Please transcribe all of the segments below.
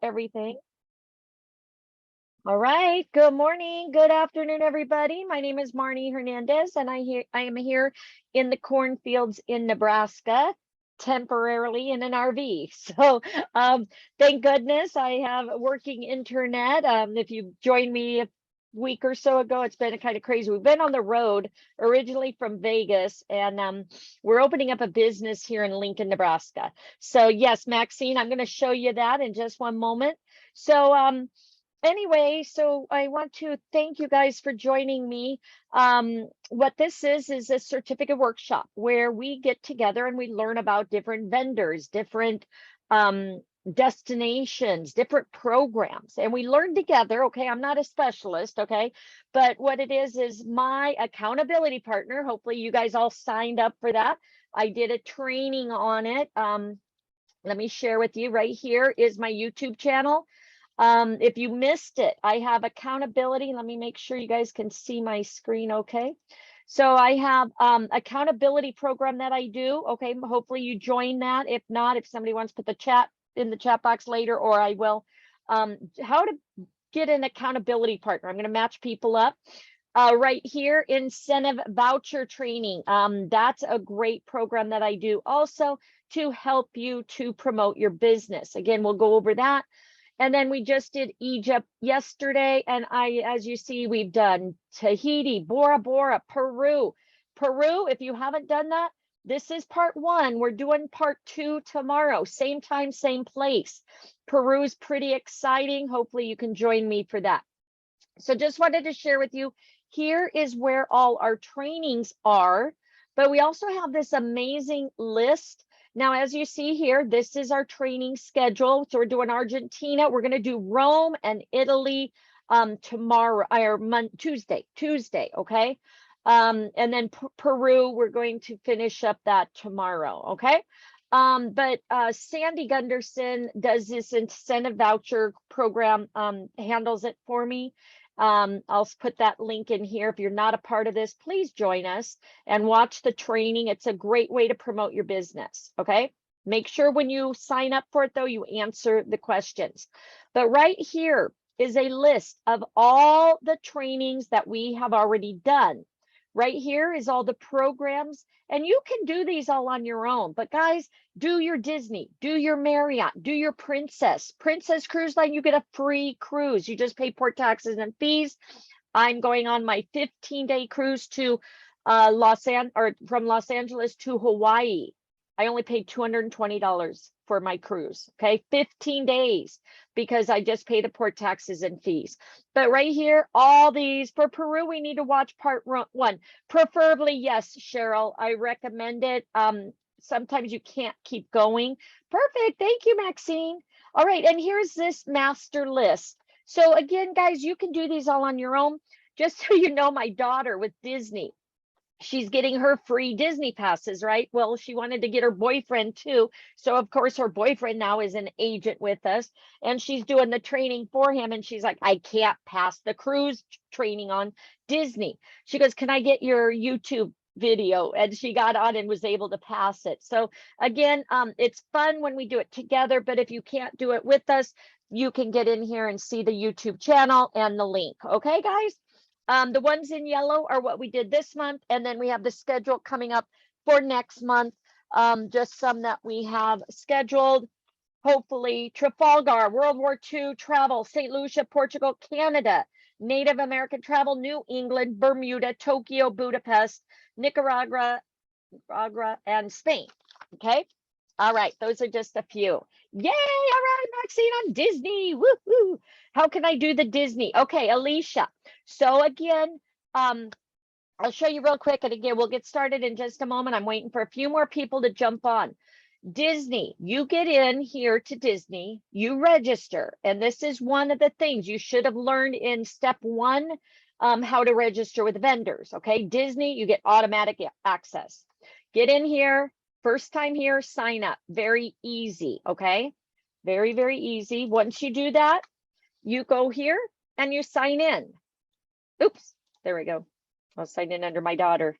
everything. All right. Good morning. Good afternoon, everybody. My name is Marnie Hernandez, and I am here in the cornfields in Nebraska, temporarily in an RV. So thank goodness I have working internet. If you joined me a week or so ago, it's been kind of crazy. We've been on the road originally from Vegas, and we're opening up a business here in Lincoln, Nebraska. So yes, Maxine, I'm going to show you that in just one moment. So anyway, so I want to thank you guys for joining me. What this is a certificate workshop where we get together and we learn about different vendors, different destinations, different programs, and we learn together. Okay, I'm not a specialist, okay, but what it is my accountability partner. Hopefully you guys all signed up for that. I did a training on it. Let me share with you. Right here is my YouTube channel. If you missed it, I have accountability. Let me make sure you guys can see my screen. Okay. So I have accountability program that I do. Okay. Hopefully you join that. If not, if somebody wants to put the chat in the chat box later, or I will, how to get an accountability partner. I'm going to match people up. Right here, incentive voucher training. That's a great program that I do also to help you to promote your business. Again, we'll go over that. And then we just did Egypt yesterday. And as you see, we've done Tahiti, Bora Bora, Peru. Peru, if you haven't done that, this is part 1. We're doing part 2 tomorrow. Same time, same place. Peru's pretty exciting. Hopefully you can join me for that. So just wanted to share with you, here is where all our trainings are. But we also have this amazing list. Now, as you see here, this is our training schedule. So we're doing Argentina. We're going to do Rome and Italy tomorrow, or Tuesday. Okay. And then Peru, we're going to finish up that tomorrow. Okay. But Sandy Gunderson does this incentive voucher program, handles it for me. I'll put that link in here. If you're not a part of this, please join us and watch the training. It's a great way to promote your business. Okay. Make sure when you sign up for it, though, you answer the questions. But right here is a list of all the trainings that we have already done. Right here is all the programs, and you can do these all on your own. But guys, do your Disney, do your Marriott, do your Princess Cruise Line. You get a free cruise. You just pay port taxes and fees. I'm going on my 15-day cruise to from Los Angeles to Hawaii. I only paid $220 for my cruise. Okay, 15 days, because I just pay the port taxes and fees. But right here, all these for Peru, we need to watch part 1. Preferably, yes, Cheryl, I recommend it. Sometimes you can't keep going. Perfect. Thank you, Maxine. All right, and here's this master list. So again, guys, you can do these all on your own. Just so you know, my daughter with Disney, she's getting her free Disney passes, right? Well, she wanted to get her boyfriend too. So of course her boyfriend now is an agent with us, and she's doing the training for him. And she's like, I can't pass the cruise training on Disney. She goes, can I get your YouTube video? And she got on and was able to pass it. So again, it's fun when we do it together, but if you can't do it with us, you can get in here and see the YouTube channel and the link. Okay, guys? The ones in yellow are what we did this month, and then we have the schedule coming up for next month. Just some that we have scheduled. Hopefully, Trafalgar, World War II travel, St. Lucia, Portugal, Canada, Native American travel, New England, Bermuda, Tokyo, Budapest, Nicaragua, and Spain. Okay. All right, those are just a few. Yay! All right, Maxine on Disney. Woo-hoo. How can I do the Disney? Okay, Alicia. So again, I'll show you real quick, and again, we'll get started in just a moment. I'm waiting for a few more people to jump on. Disney, you get in here to Disney, you register, and this is one of the things you should have learned in step 1, how to register with vendors. Okay, Disney, you get automatic access. Get in here. First time here, sign up. Very easy, okay? Very, very easy. Once you do that, you go here and you sign in. Oops, there we go. I'll sign in under my daughter.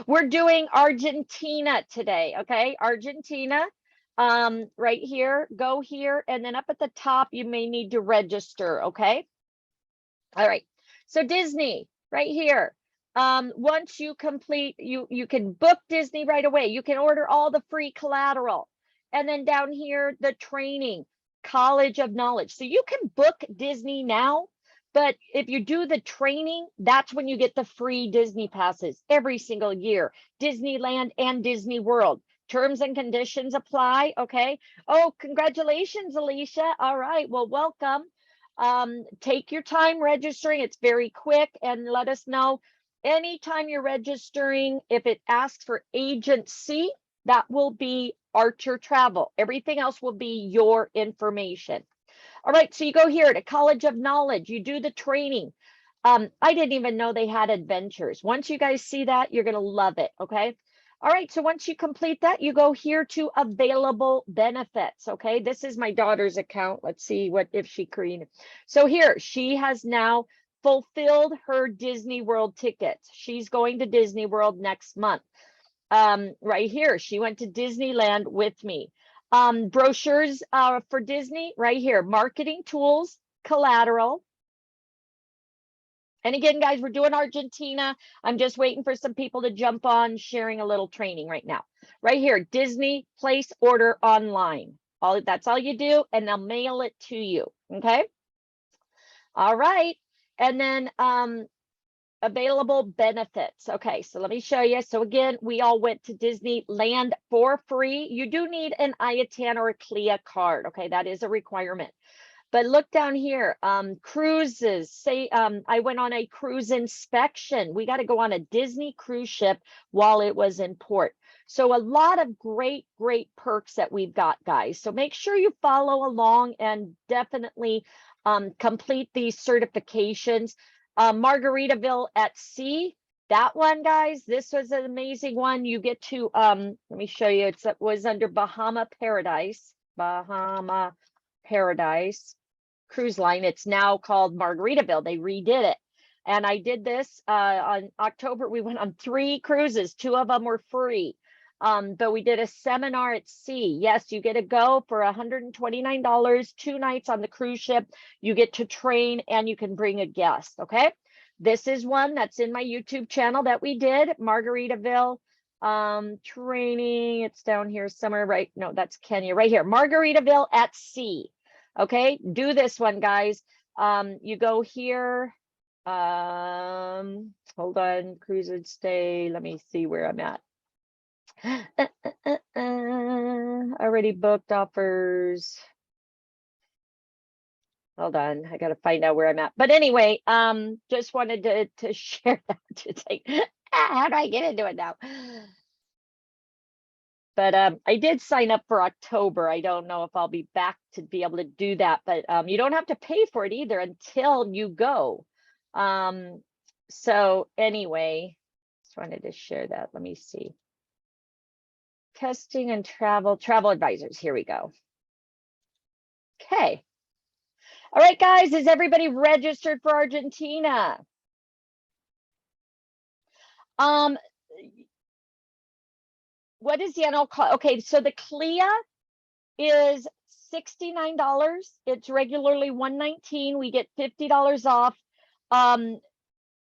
We're doing Argentina today, okay? Argentina. right here, go here, and then up at the top, you may need to register, okay? All right, so Disney, right here. Once you complete, you can book Disney right away. You can order all the free collateral. And then down here, the training, College of Knowledge. So you can book Disney now, but if you do the training, that's when you get the free Disney passes every single year, Disneyland and Disney World. Terms and conditions apply, okay? Oh, congratulations, Alicia. All right, well, welcome. Take your time registering. It's very quick, and let us know anytime you're registering. If it asks for agency, that will be Archer Travel. Everything else will be your information. All right, so you go here to College of Knowledge, you do the training. I didn't even know they had adventures. Once you guys see that, you're gonna love it, okay? All right, so once you complete that, you go here to available benefits, okay? This is my daughter's account. Let's see what if she created. So here, she has now fulfilled her Disney World tickets. She's going to Disney World next month. Right here, she went to Disneyland with me. Brochures for Disney, right here, marketing tools, collateral. And again, guys, we're doing Argentina. I'm just waiting for some people to jump on, sharing a little training right now. Right here, Disney, place order online. That's all you do, and they'll mail it to you, okay? All right, and then available benefits. Okay, so let me show you. So again, we all went to Disneyland for free. You do need an IATAN or a CLIA card, okay? That is a requirement. But look down here, cruises, say I went on a cruise inspection. We got to go on a Disney cruise ship while it was in port. So a lot of great perks that we've got, guys. So make sure you follow along and definitely complete these certifications. Margaritaville at Sea, that one, guys, this was an amazing one. You get to, let me show you, it was under Bahama Paradise Cruise Line. It's now called Margaritaville. They redid it. And I did this on October. We went on 3 cruises. 2 of them were free. But we did a seminar at sea. Yes, you get to go for $129, 2 nights on the cruise ship. You get to train and you can bring a guest, okay? This is one that's in my YouTube channel that we did, Margaritaville training. It's down here somewhere, right? No, that's Kenya, right here, Margaritaville at Sea. Okay, do this one, guys. You go here. Hold on, cruise and stay. Let me see where I'm at. Already booked offers. Hold on, I gotta find out where I'm at. But anyway, just wanted to share that today. How do I get into it now? But I did sign up for October. I don't know if I'll be back to be able to do that, but you don't have to pay for it either until you go. So anyway, just wanted to share that. Let me see. Testing and travel advisors. Here we go. Okay. All right, guys, is everybody registered for Argentina? What is the annual cost? Okay, so the CLIA is $69. It's regularly $119. We get $50 off.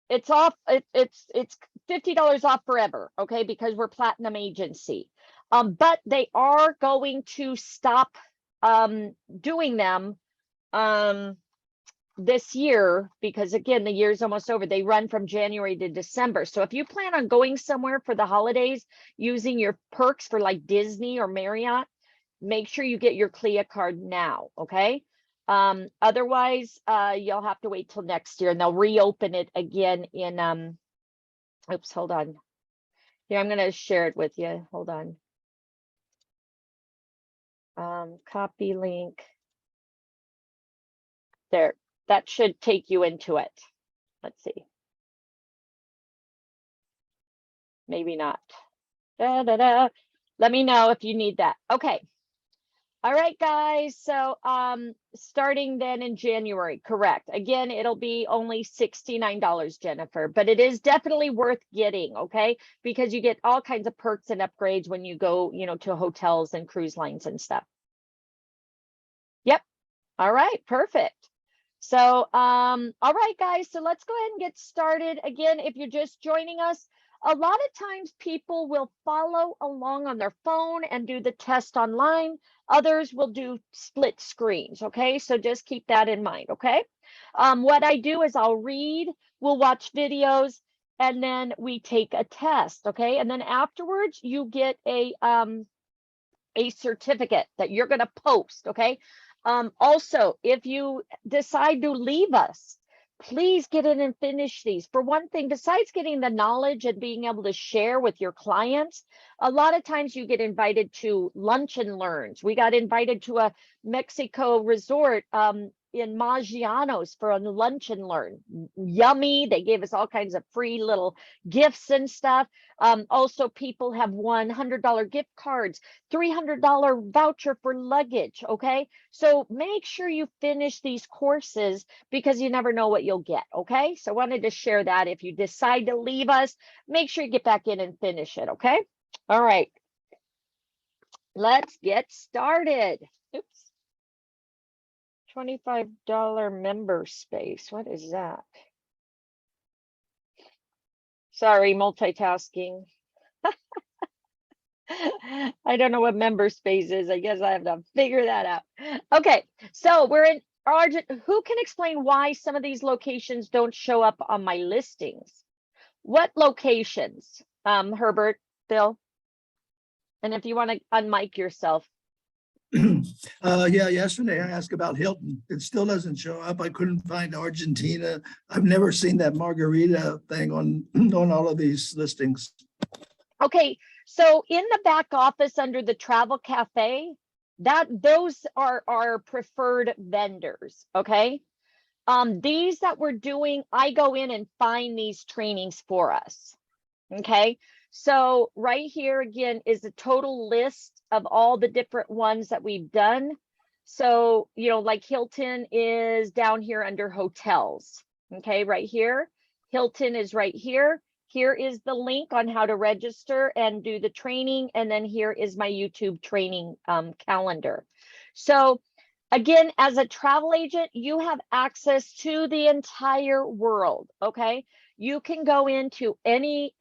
It's off. It's $50 off forever. Okay, because we're platinum agency. But they are going to stop doing them this year, because again, the year's almost over. They run from January to December. So if you plan on going somewhere for the holidays using your perks for like Disney or Marriott, make sure you get your CLIA card now, okay? Otherwise, you'll have to wait till next year, and they'll reopen it again in oops, hold on. Here, I'm gonna share it with you. Hold on. Copy link. There. That should take you into it. Let's see. Maybe not. Let me know if you need that. Okay. All right, guys. So starting then in January, correct. Again, it'll be only $69, Jennifer, but it is definitely worth getting, okay? Because you get all kinds of perks and upgrades when you go, to hotels and cruise lines and stuff. Yep. All right, perfect. So, all right, guys, so let's go ahead and get started. Again, if you're just joining us, a lot of times people will follow along on their phone and do the test online. Others will do split screens, okay? So just keep that in mind, okay? What I do is I'll read, we'll watch videos, and then we take a test, okay? And then afterwards, you get a certificate that you're going to post, okay? Also, if you decide to leave us, please get in and finish these. For one thing, besides getting the knowledge and being able to share with your clients, a lot of times you get invited to lunch and learns. We got invited to a Mexico resort in Maggiano's for a lunch and learn. Yummy. They gave us all kinds of free little gifts and stuff. Also, people have won $100 gift cards, $300 voucher for luggage, okay? So make sure you finish these courses because you never know what you'll get, okay? So I wanted to share that. If you decide to leave us, make sure you get back in and finish it, okay? All right. Let's get started. Oops. $25 member space. What is that? Sorry, multitasking. I don't know what member space is. I guess I have to figure that out. Okay, so we're in Argentina. Who can explain why some of these locations don't show up on my listings? What locations? Herbert, Bill? And if you want to unmic yourself. Yeah, yesterday I asked about Hilton. It still doesn't show up. I couldn't find Argentina. I've never seen that margarita thing on all of these listings. Okay, so in the back office under the travel cafe, those are our preferred vendors, okay? These that we're doing, I go in and find these trainings for us, okay? So right here again is a total list of all the different ones that we've done. So, like Hilton is down here under hotels, okay, right here. Hilton is right here. Here is the link on how to register and do the training. And then here is my YouTube training calendar. So again, as a travel agent, you have access to the entire world, okay? You can go into any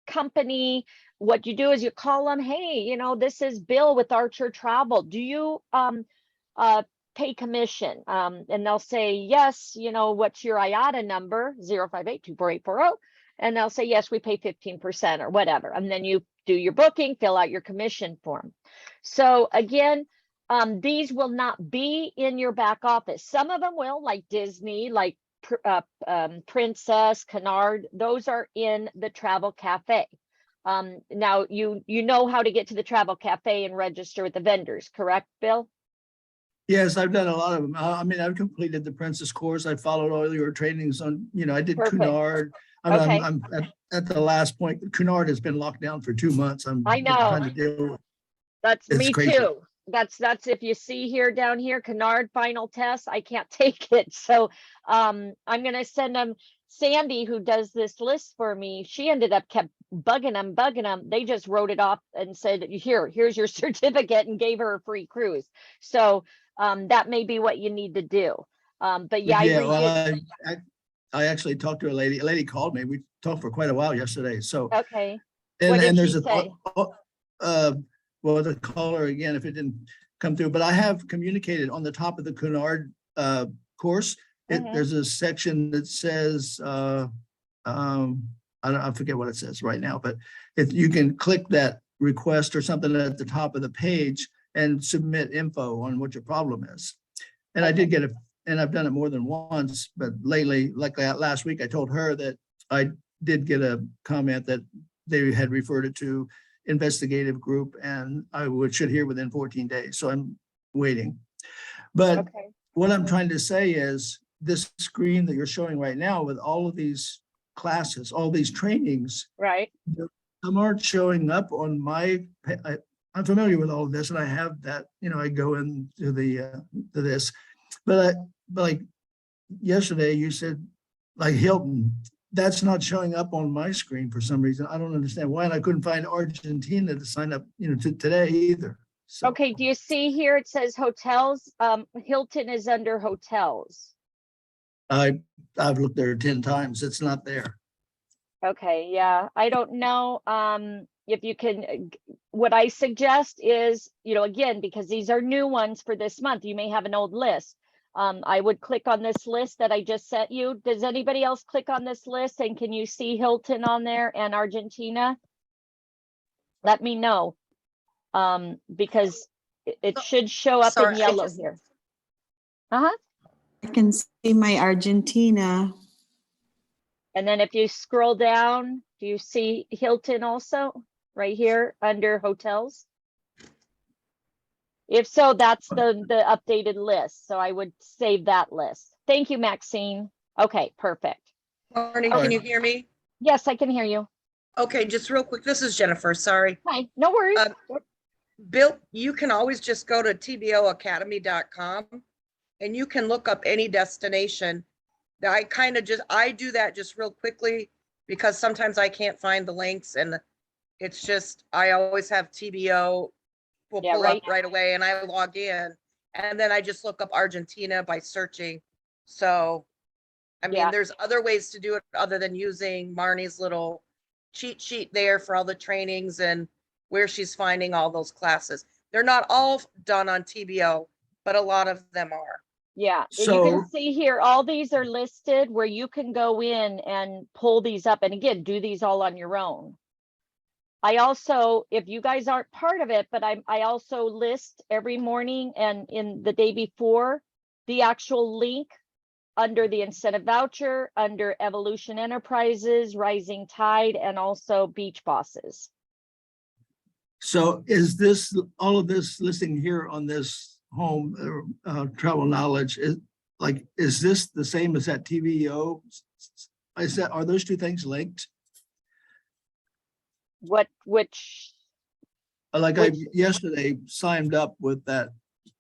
company. What you do is you call them, hey, this is Bill with Archer Travel. Do you pay commission? And they'll say, yes, what's your IATA number? 058-24840. And they'll say, yes, we pay 15% or whatever. And then you do your booking, fill out your commission form. So again, these will not be in your back office. Some of them will, like Disney, like Princess, Canard, those are in the travel cafe. Now you know how to get to the travel cafe and register with the vendors, correct, Bill? Yes, I've done a lot of them. I mean, I've completed the Princess course. I followed all your trainings on, I did Perfect. Cunard. I'm at the last point. Cunard has been locked down for 2 months. I know. Trying to deal with. That's me crazy. Too. That's if you see here down here, Cunard final test, I can't take it. So I'm gonna send them. Sandy, who does this list for me, she ended up kept bugging them. They just wrote it off and said, here's your certificate, and gave her a free cruise. So that may be what you need to do. But yeah, I actually talked to a lady. A lady called me. We talked for quite a while yesterday. So okay. And there's well, the caller again, if it didn't come through, but I have communicated on the top of the Cunard course. There's a section that says, I forget what it says right now, but if you can click that request or something at the top of the page and submit info on what your problem is. And I did get it, and I've done it more than once, but lately, like last week, I told her that I did get a comment that they had referred it to investigative group, and I should hear within 14 days. So I'm waiting. But what I'm trying to say is this screen that you're showing right now with all of these classes, all these trainings, right? Some aren't showing up on my I'm familiar with all of this, and I have that, I go into to this, but like yesterday you said, like Hilton, that's not showing up on my screen for some reason. I don't understand why, and I couldn't find Argentina to sign up, today either. So, Okay, do you see here? It says hotels. Hilton is under hotels. I've looked there 10 times. It's not there. Okay, yeah, I don't know. If you can, what I suggest is, again, because these are new ones for this month, you may have an old list. I would click on this list that I just sent you. Does anybody else click on this list, and can you see Hilton on there and Argentina? Let me know. Because it should show up in yellow here. I can see my Argentina. And then if you scroll down, do you see Hilton also right here under hotels? If so, that's the updated list. So I would save that list. Thank you, Maxine. Okay, perfect. Morning, can you hear me? Yes, I can hear you. Okay, just real quick. This is Jennifer, sorry. Hi, no worries. Bill, you can always just go to tboacademy.com and you can look up any destination. I do that just real quickly because sometimes I can't find the links, and it's just, I always have TBO will pull up right away, and I log in, and then I just look up Argentina by searching. So, I mean, there's other ways to do it other than using Marnie's little cheat sheet there for all the trainings and where she's finding all those classes. They're not all done on TBO, but a lot of them are. Yeah, So, you can see here, all these are listed where you can go in and pull these up. And again, do these all on your own. I also, if you guys aren't part of it, but I also list every morning and in the day before the actual link under the incentive voucher, under Evolution Enterprises, Rising Tide, and also Beach Bosses. So is this, all of this listing here on this home travel knowledge, is this the same as that TVO? Are those two things linked? Which? I yesterday signed up with that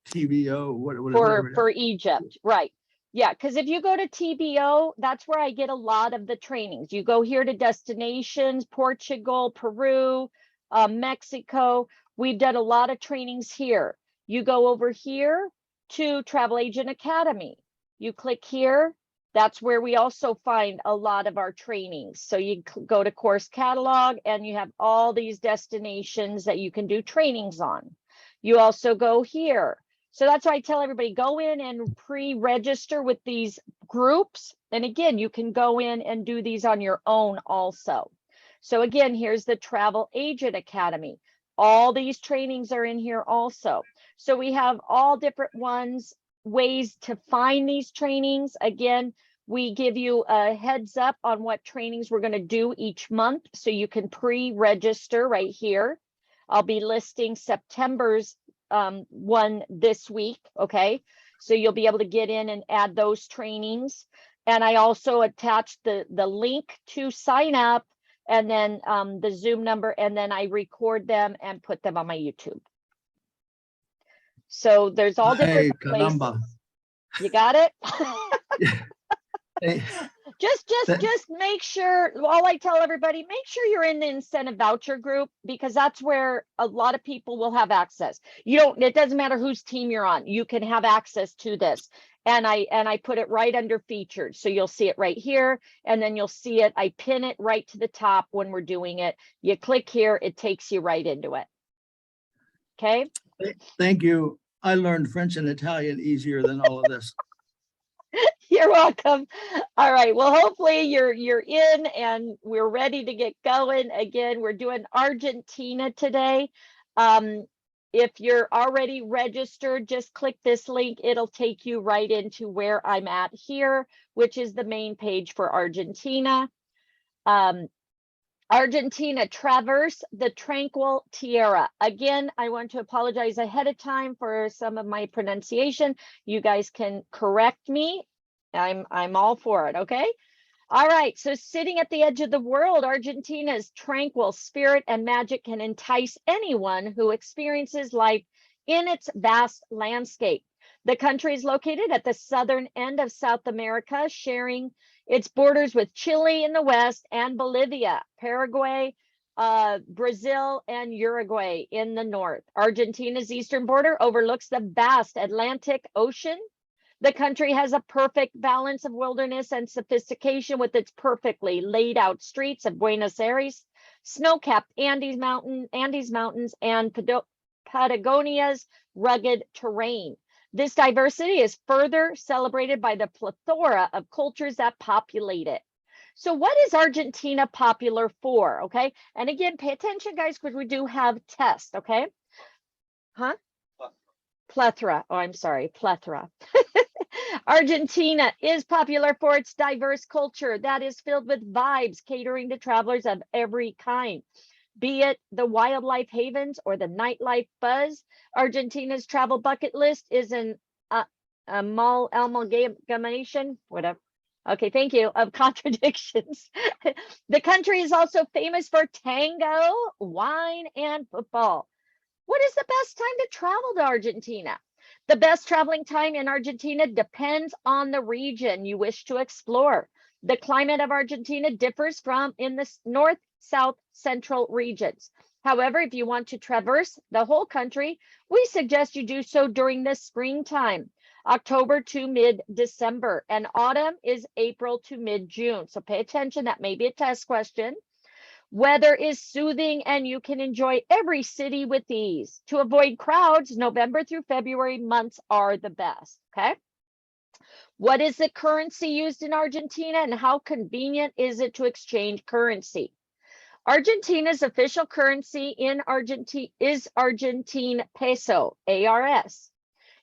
TVO, for Egypt, right? Yeah, because if you go to TBO, that's where I get a lot of the trainings. You go here to destinations, Portugal, Peru, Mexico. We've done a lot of trainings here. You go over here to Travel Agent Academy. You click here. That's where we also find a lot of our trainings. So you go to course catalog and you have all these destinations that you can do trainings on. You also go here. So that's why I tell everybody, go in and pre-register with these groups. And again, you can go in and do these on your own also. So again, here's the Travel Agent Academy. All these trainings are in here also. So we have all different ways to find these trainings. Again, we give you a heads up on what trainings we're going to do each month. So you can pre-register right here. I'll be listing September's one this week. Okay, so you'll be able to get in and add those trainings. And I also attached the link to sign up, and then the Zoom number, and then I record them and put them on my YouTube. So there's all different places. You got it? Hey. Just make sure, all I tell everybody, make sure you're in the incentive voucher group, because that's where a lot of people will have access. It doesn't matter whose team you're on, you can have access to this. And I put it right under featured. So you'll see it right here, and then you'll see it. I pin it right to the top when we're doing it. You click here, it takes you right into it. Okay. Thank you. I learned French and Italian easier than all of this. You're welcome. All right. Well, hopefully you're in and we're ready to get going. Again, we're doing Argentina today. If you're already registered, just click this link. It'll take you right into where I'm at here, which is the main page for Argentina. Argentina, traverse the tranquil Tiara. Again, I want to apologize ahead of time for some of my pronunciation. You guys can correct me. I'm all for it, okay? All right, so sitting at the edge of the world, Argentina's tranquil spirit and magic can entice anyone who experiences life in its vast landscape. The country is located at the southern end of South America, sharing its borders with Chile in the west and Bolivia, Paraguay, Brazil, and Uruguay in the north. Argentina's eastern border overlooks the vast Atlantic Ocean. The country has a perfect balance of wilderness and sophistication with its perfectly laid out streets of Buenos Aires, snow-capped Andes Mountains, and Patagonia's rugged terrain. This diversity is further celebrated by the plethora of cultures that populate it. So what is Argentina popular for? Okay. And again, pay attention, guys, because we do have tests. Okay. Huh? Plethora. Oh, I'm sorry. Plethora. Argentina is popular for its diverse culture that is filled with vibes catering to travelers of every kind. Be it the wildlife havens or the nightlife buzz, Argentina's travel bucket list is an amalgamation, whatever. Okay, thank you, of contradictions. The country is also famous for tango, wine, and football. What is the best time to travel to Argentina? The best traveling time in Argentina depends on the region you wish to explore. The climate of Argentina differs from in the north, south, central regions. However, if you want to traverse the whole country, we suggest you do so during the springtime, October to mid-December, and autumn is April to mid-June. So pay attention, that may be a test question. Weather is soothing and you can enjoy every city with ease. To avoid crowds, November through February months are the best, okay? What is the currency used in Argentina and how convenient is it to exchange currency? Argentina's official currency in Argentina is Argentine peso, ARS.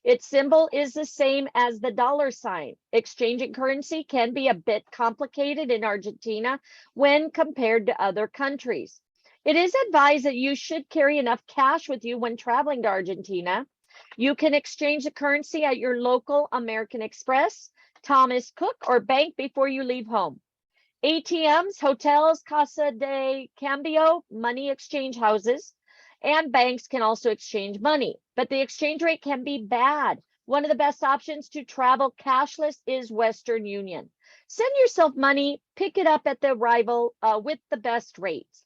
Its symbol is the same as the dollar sign. Exchanging currency can be a bit complicated in Argentina when compared to other countries. It is advised that you should carry enough cash with you when traveling to Argentina. You can exchange the currency at your local American Express, Thomas Cook, or bank before you leave home. ATMs, hotels, Casa de Cambio, money exchange houses, and banks can also exchange money, but the exchange rate can be bad. One of the best options to travel cashless is Western Union. Send yourself money, pick it up at the arrival with the best rates.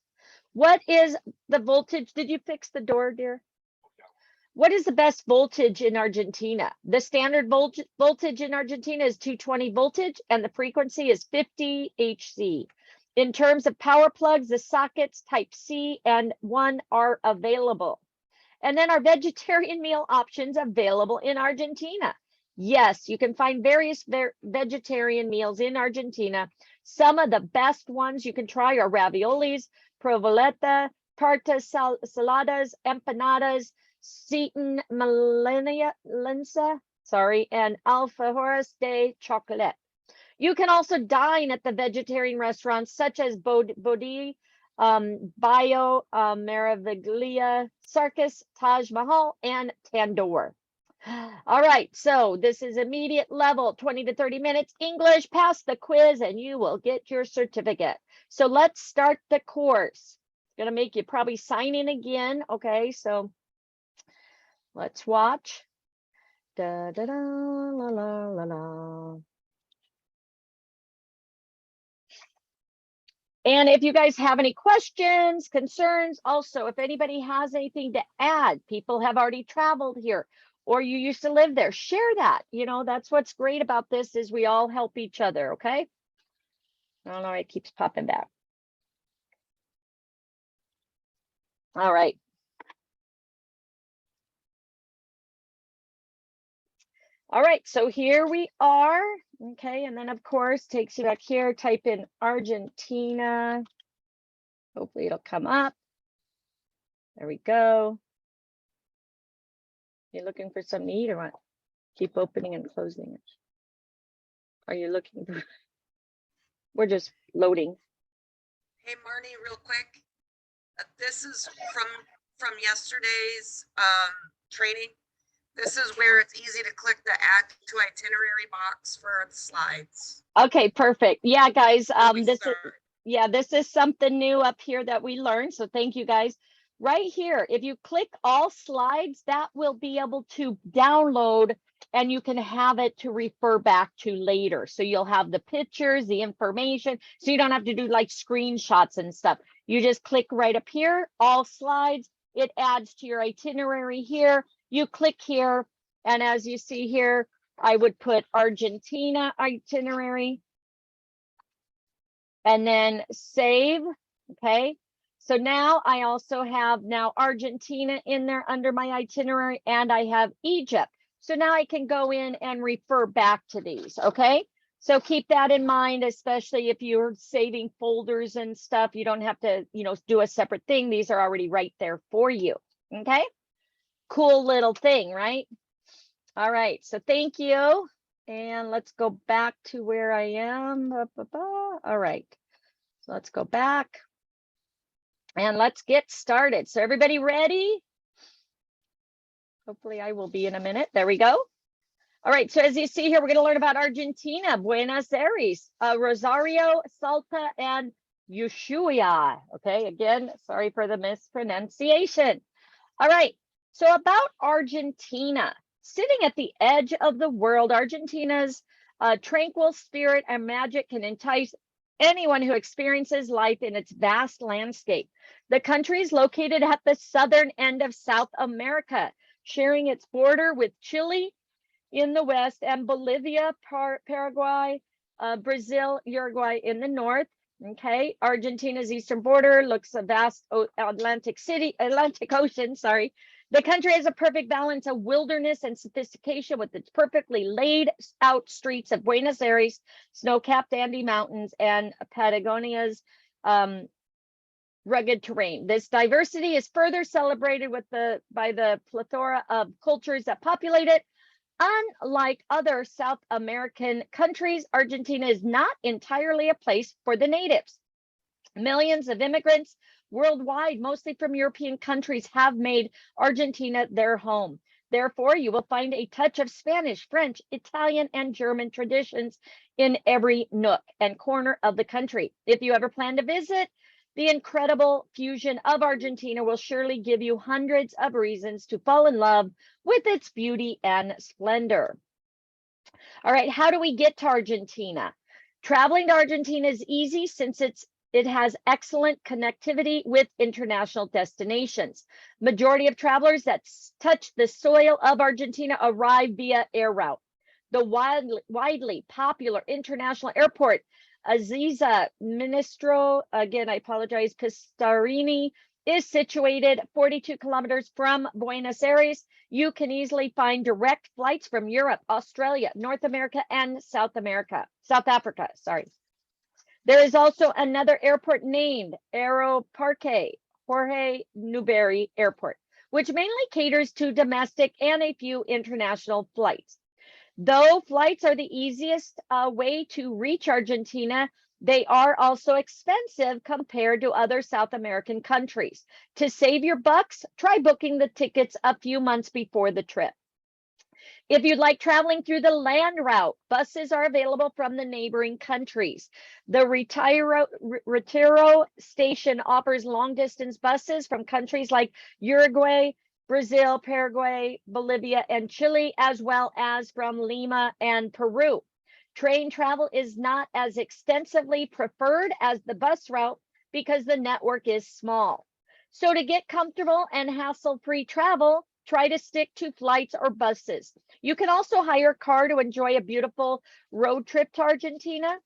What is the voltage? Did you fix the door, dear? What is the best voltage in Argentina? The standard voltage in Argentina is 220 voltage and the frequency is 50 Hz. In terms of power plugs, the sockets type C and 1 are available. And then our vegetarian meal options available in Argentina. Yes, you can find various vegetarian meals in Argentina. Some of the best ones you can try are raviolis, provoleta, tartas saladas, empanadas, Seton Malensa, and alfajores de chocolate. You can also dine at the vegetarian restaurants such as Bodi, Bio, Meraviglia, Circus, Taj Mahal, and Tandoor. All right, so this is immediate level, 20 to 30 minutes English. Pass the quiz and you will get your certificate. So let's start the course. It's going to make you probably sign in again. Okay, so let's watch. Da, da, da, la, la, la, la. And if you guys have any questions, concerns, also, if anybody has anything to add, people have already traveled here or you used to live there, share that. You know, that's what's great about this is we all help each other, okay? I don't know, it keeps popping back. All right. All right, so here we are. Okay, and then of course takes you back here, type in Argentina. Hopefully it'll come up. There we go. You looking for something to eat or what? Keep opening and closing it. Are you looking for? We're just loading. Hey, Marnie, real quick. This is from yesterday's training. This is where it's easy to click the add to itinerary box for the slides. Okay, perfect. Yeah, guys, Where we this is, start. yeah, this is something new up here that we learned. So thank you guys. Right here, if you click all slides, that will be able to download and you can have it to refer back to later. So you'll have the pictures, the information, so you don't have to do like screenshots and stuff. You just click right up here, all slides. It adds to your itinerary here. You click here, and as you see here, I would put Argentina itinerary and then save. Okay. So now I also have now Argentina in there under my itinerary, and I have Egypt. So now I can go in and refer back to these. Okay. So keep that in mind, especially if you're saving folders and stuff. You don't have to, do a separate thing. These are already right there for you. Okay. Cool little thing, right? All right. So thank you. And let's go back to where I am. All right. So let's go back. And let's get started. So everybody ready? Hopefully I will be in a minute. There we go. All right, so as you see here, we're going to learn about Argentina, Buenos Aires, Rosario, Salta, and Yushiya. Okay, again, sorry for the mispronunciation. All right, so about Argentina. Sitting at the edge of the world, Argentina's tranquil spirit and magic can entice anyone who experiences life in its vast landscape. The country is located at the southern end of South America, sharing its border with Chile in the west and Bolivia, Paraguay, Brazil, Uruguay in the north. Okay, Argentina's eastern border looks a vast Atlantic Ocean, sorry. The country has a perfect balance of wilderness and sophistication with its perfectly laid out streets of Buenos Aires, snow-capped Andes Mountains, and Patagonia's rugged terrain. This diversity is further celebrated by the plethora of cultures that populate it. Unlike other South American countries, Argentina is not entirely a place for the natives. Millions of immigrants worldwide, mostly from European countries, have made Argentina their home. Therefore, you will find a touch of Spanish, French, Italian, and German traditions in every nook and corner of the country. If you ever plan to visit, the incredible fusion of Argentina will surely give you hundreds of reasons to fall in love with its beauty and splendor. All right, how do we get to Argentina? Traveling to Argentina is easy since it has excellent connectivity with international destinations. Majority of travelers that touch the soil of Argentina arrive via air route. The widely popular international airport, Aziza Ministro, again, I apologize, Pistarini, is situated 42 kilometers from Buenos Aires. You can easily find direct flights from Europe, Australia, North America, and South Africa, sorry. There is also another airport named Aeroparque Jorge Newbery Airport, which mainly caters to domestic and a few international flights. Though flights are the easiest way to reach Argentina, they are also expensive compared to other South American countries. To save your bucks, try booking the tickets a few months before the trip. If you'd like traveling through the land route, buses are available from the neighboring countries. The Retiro station offers long-distance buses from countries like Uruguay, Brazil, Paraguay, Bolivia, and Chile, as well as from Lima and Peru. Train travel is not as extensively preferred as the bus route because the network is small. So to get comfortable and hassle-free travel, try to stick to flights or buses. You can also hire a car to enjoy a beautiful road trip to Argentina.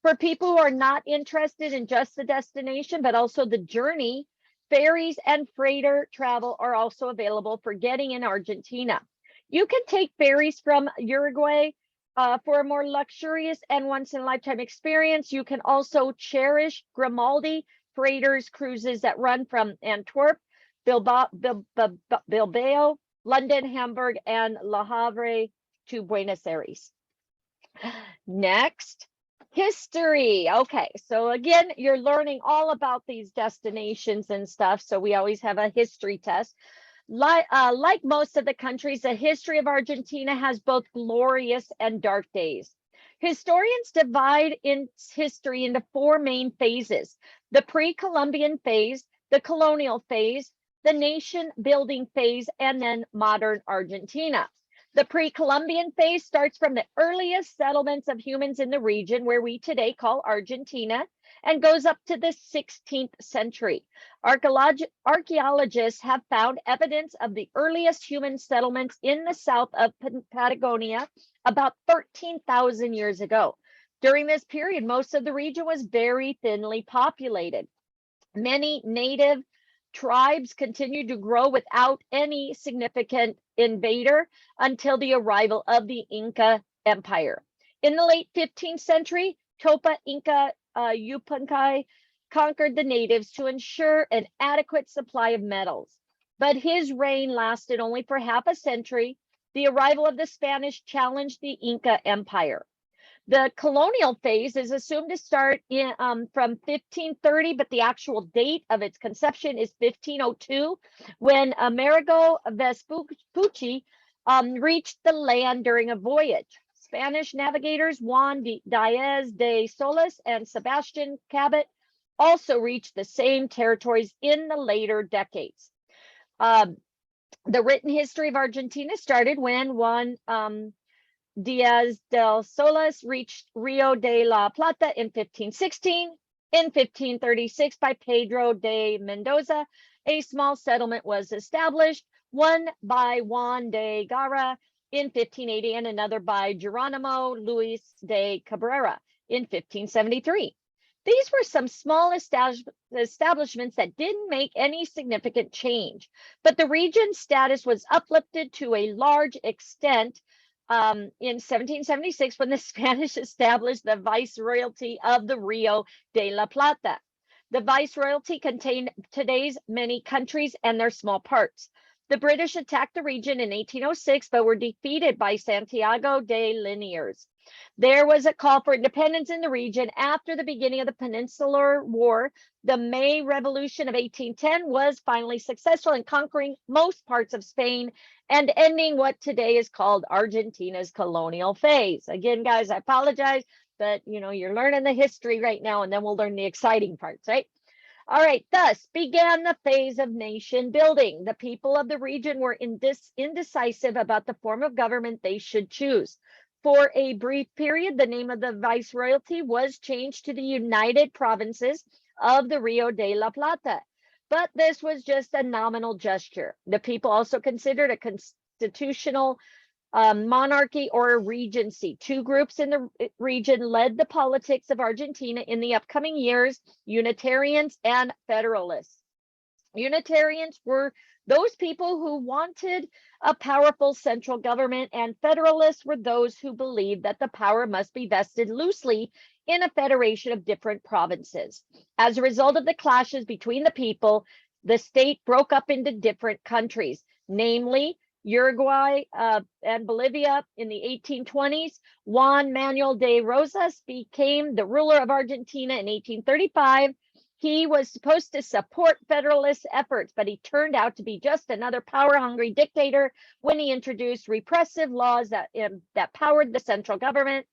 For people who are not interested in just the destination, but also the journey, ferries and freighter travel are also available for getting in Argentina. You can take ferries from Uruguay for a more luxurious and once-in-a-lifetime experience. You can also cherish Grimaldi freighters cruises that run from Antwerp, Bilbao, London, Hamburg, and Le Havre to Buenos Aires. Next, history. Okay, so again, you're learning all about these destinations and stuff, so we always have a history test. Like most of the countries, the history of Argentina has both glorious and dark days. Historians divide its history into four main phases: the pre-Columbian phase, the colonial phase, the nation building phase, and then modern Argentina. The pre-Columbian phase starts from the earliest settlements of humans in the region, where we today call Argentina, and goes up to the 16th century. Archaeologists have found evidence of the earliest human settlements in the south of Patagonia about 13,000 years ago. During this period, most of the region was very thinly populated. Many native tribes continued to grow without any significant invader until the arrival of the Inca Empire. In the late 15th century, Topa Inca Yupanqui conquered the natives to ensure an adequate supply of metals. But his reign lasted only for half a century. The arrival of the Spanish challenged the Inca Empire. The colonial phase is assumed to start in, from 1530, but the actual date of its conception is 1502, when Amerigo Vespucci reached the land during a voyage. Spanish navigators Juan Diaz de Solis and Sebastian Cabot also reached the same territories in the later decades. The written history of Argentina started when Juan Diaz del Solis reached Rio de la Plata in 1516. In 1536, by Pedro de Mendoza, a small settlement was established, one by Juan de Gara in 1580 and another by Geronimo Luis de Cabrera in 1573. These were some small establishments that didn't make any significant change, but the region's status was uplifted to a large extent in 1776 when the Spanish established the Viceroyalty of the Rio de la Plata. The Viceroyalty contained today's many countries and their small parts. The British attacked the region in 1806, but were defeated by Santiago de Liniers. There was a call for independence in the region after the beginning of the Peninsular War. The May Revolution of 1810 was finally successful in conquering most parts of Spain and ending what today is called Argentina's colonial phase. Again, guys, I apologize, but you're learning the history right now, and then we'll learn the exciting parts, right? All right, thus began the phase of nation building. The people of the region were indecisive about the form of government they should choose. For a brief period, the name of the Viceroyalty was changed to the United Provinces of the Rio de la Plata, but this was just a nominal gesture. The people also considered a constitutional monarchy or a regency. Two groups in the region led the politics of Argentina in the upcoming years: Unitarians and Federalists. Unitarians were those people who wanted a powerful central government, and Federalists were those who believed that the power must be vested loosely in a federation of different provinces. As a result of the clashes between the people, the state broke up into different countries, namely Uruguay and Bolivia in the 1820s. Juan Manuel de Rosas became the ruler of Argentina in 1835. He was supposed to support Federalist efforts, but he turned out to be just another power-hungry dictator when he introduced repressive laws that powered the central government.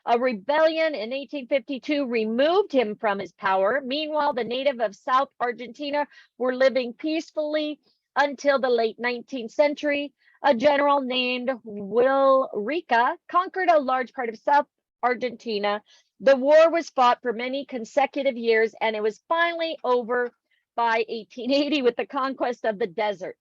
A rebellion in 1852 removed him from his power. Meanwhile, the native of South Argentina were living peacefully until the late 19th century. A general named Wilrica conquered a large part of South Argentina. The war was fought for many consecutive years, and it was finally over by 1880 with the conquest of the desert.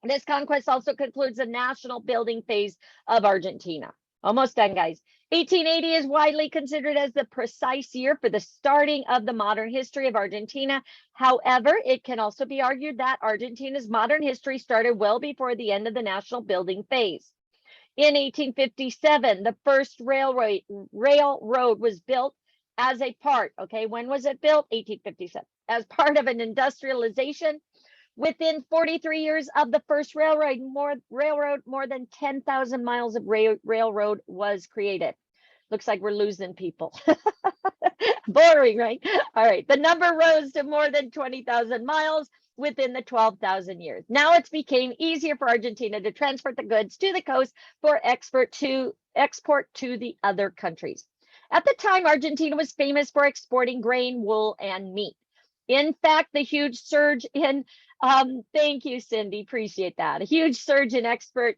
This conquest also concludes the national building phase of Argentina. Almost done, guys. 1880 is widely considered as the precise year for the starting of the modern history of Argentina. However, it can also be argued that Argentina's modern history started well before the end of the national building phase. In 1857, the first railroad was built as a part, okay, when was it built? 1857, as part of an industrialization. Within 43 years of the first railroad, more than 10,000 miles of railroad was created. Looks like we're losing people. Boring, right? All right, the number rose to more than 20,000 miles. within the 12,000 years. Now it's became easier for Argentina to transport the goods to the coast for export to the other countries. At the time, Argentina was famous for exporting grain, wool, and meat. In fact, the huge surge in, thank you, Cindy, appreciate that. A huge surge in export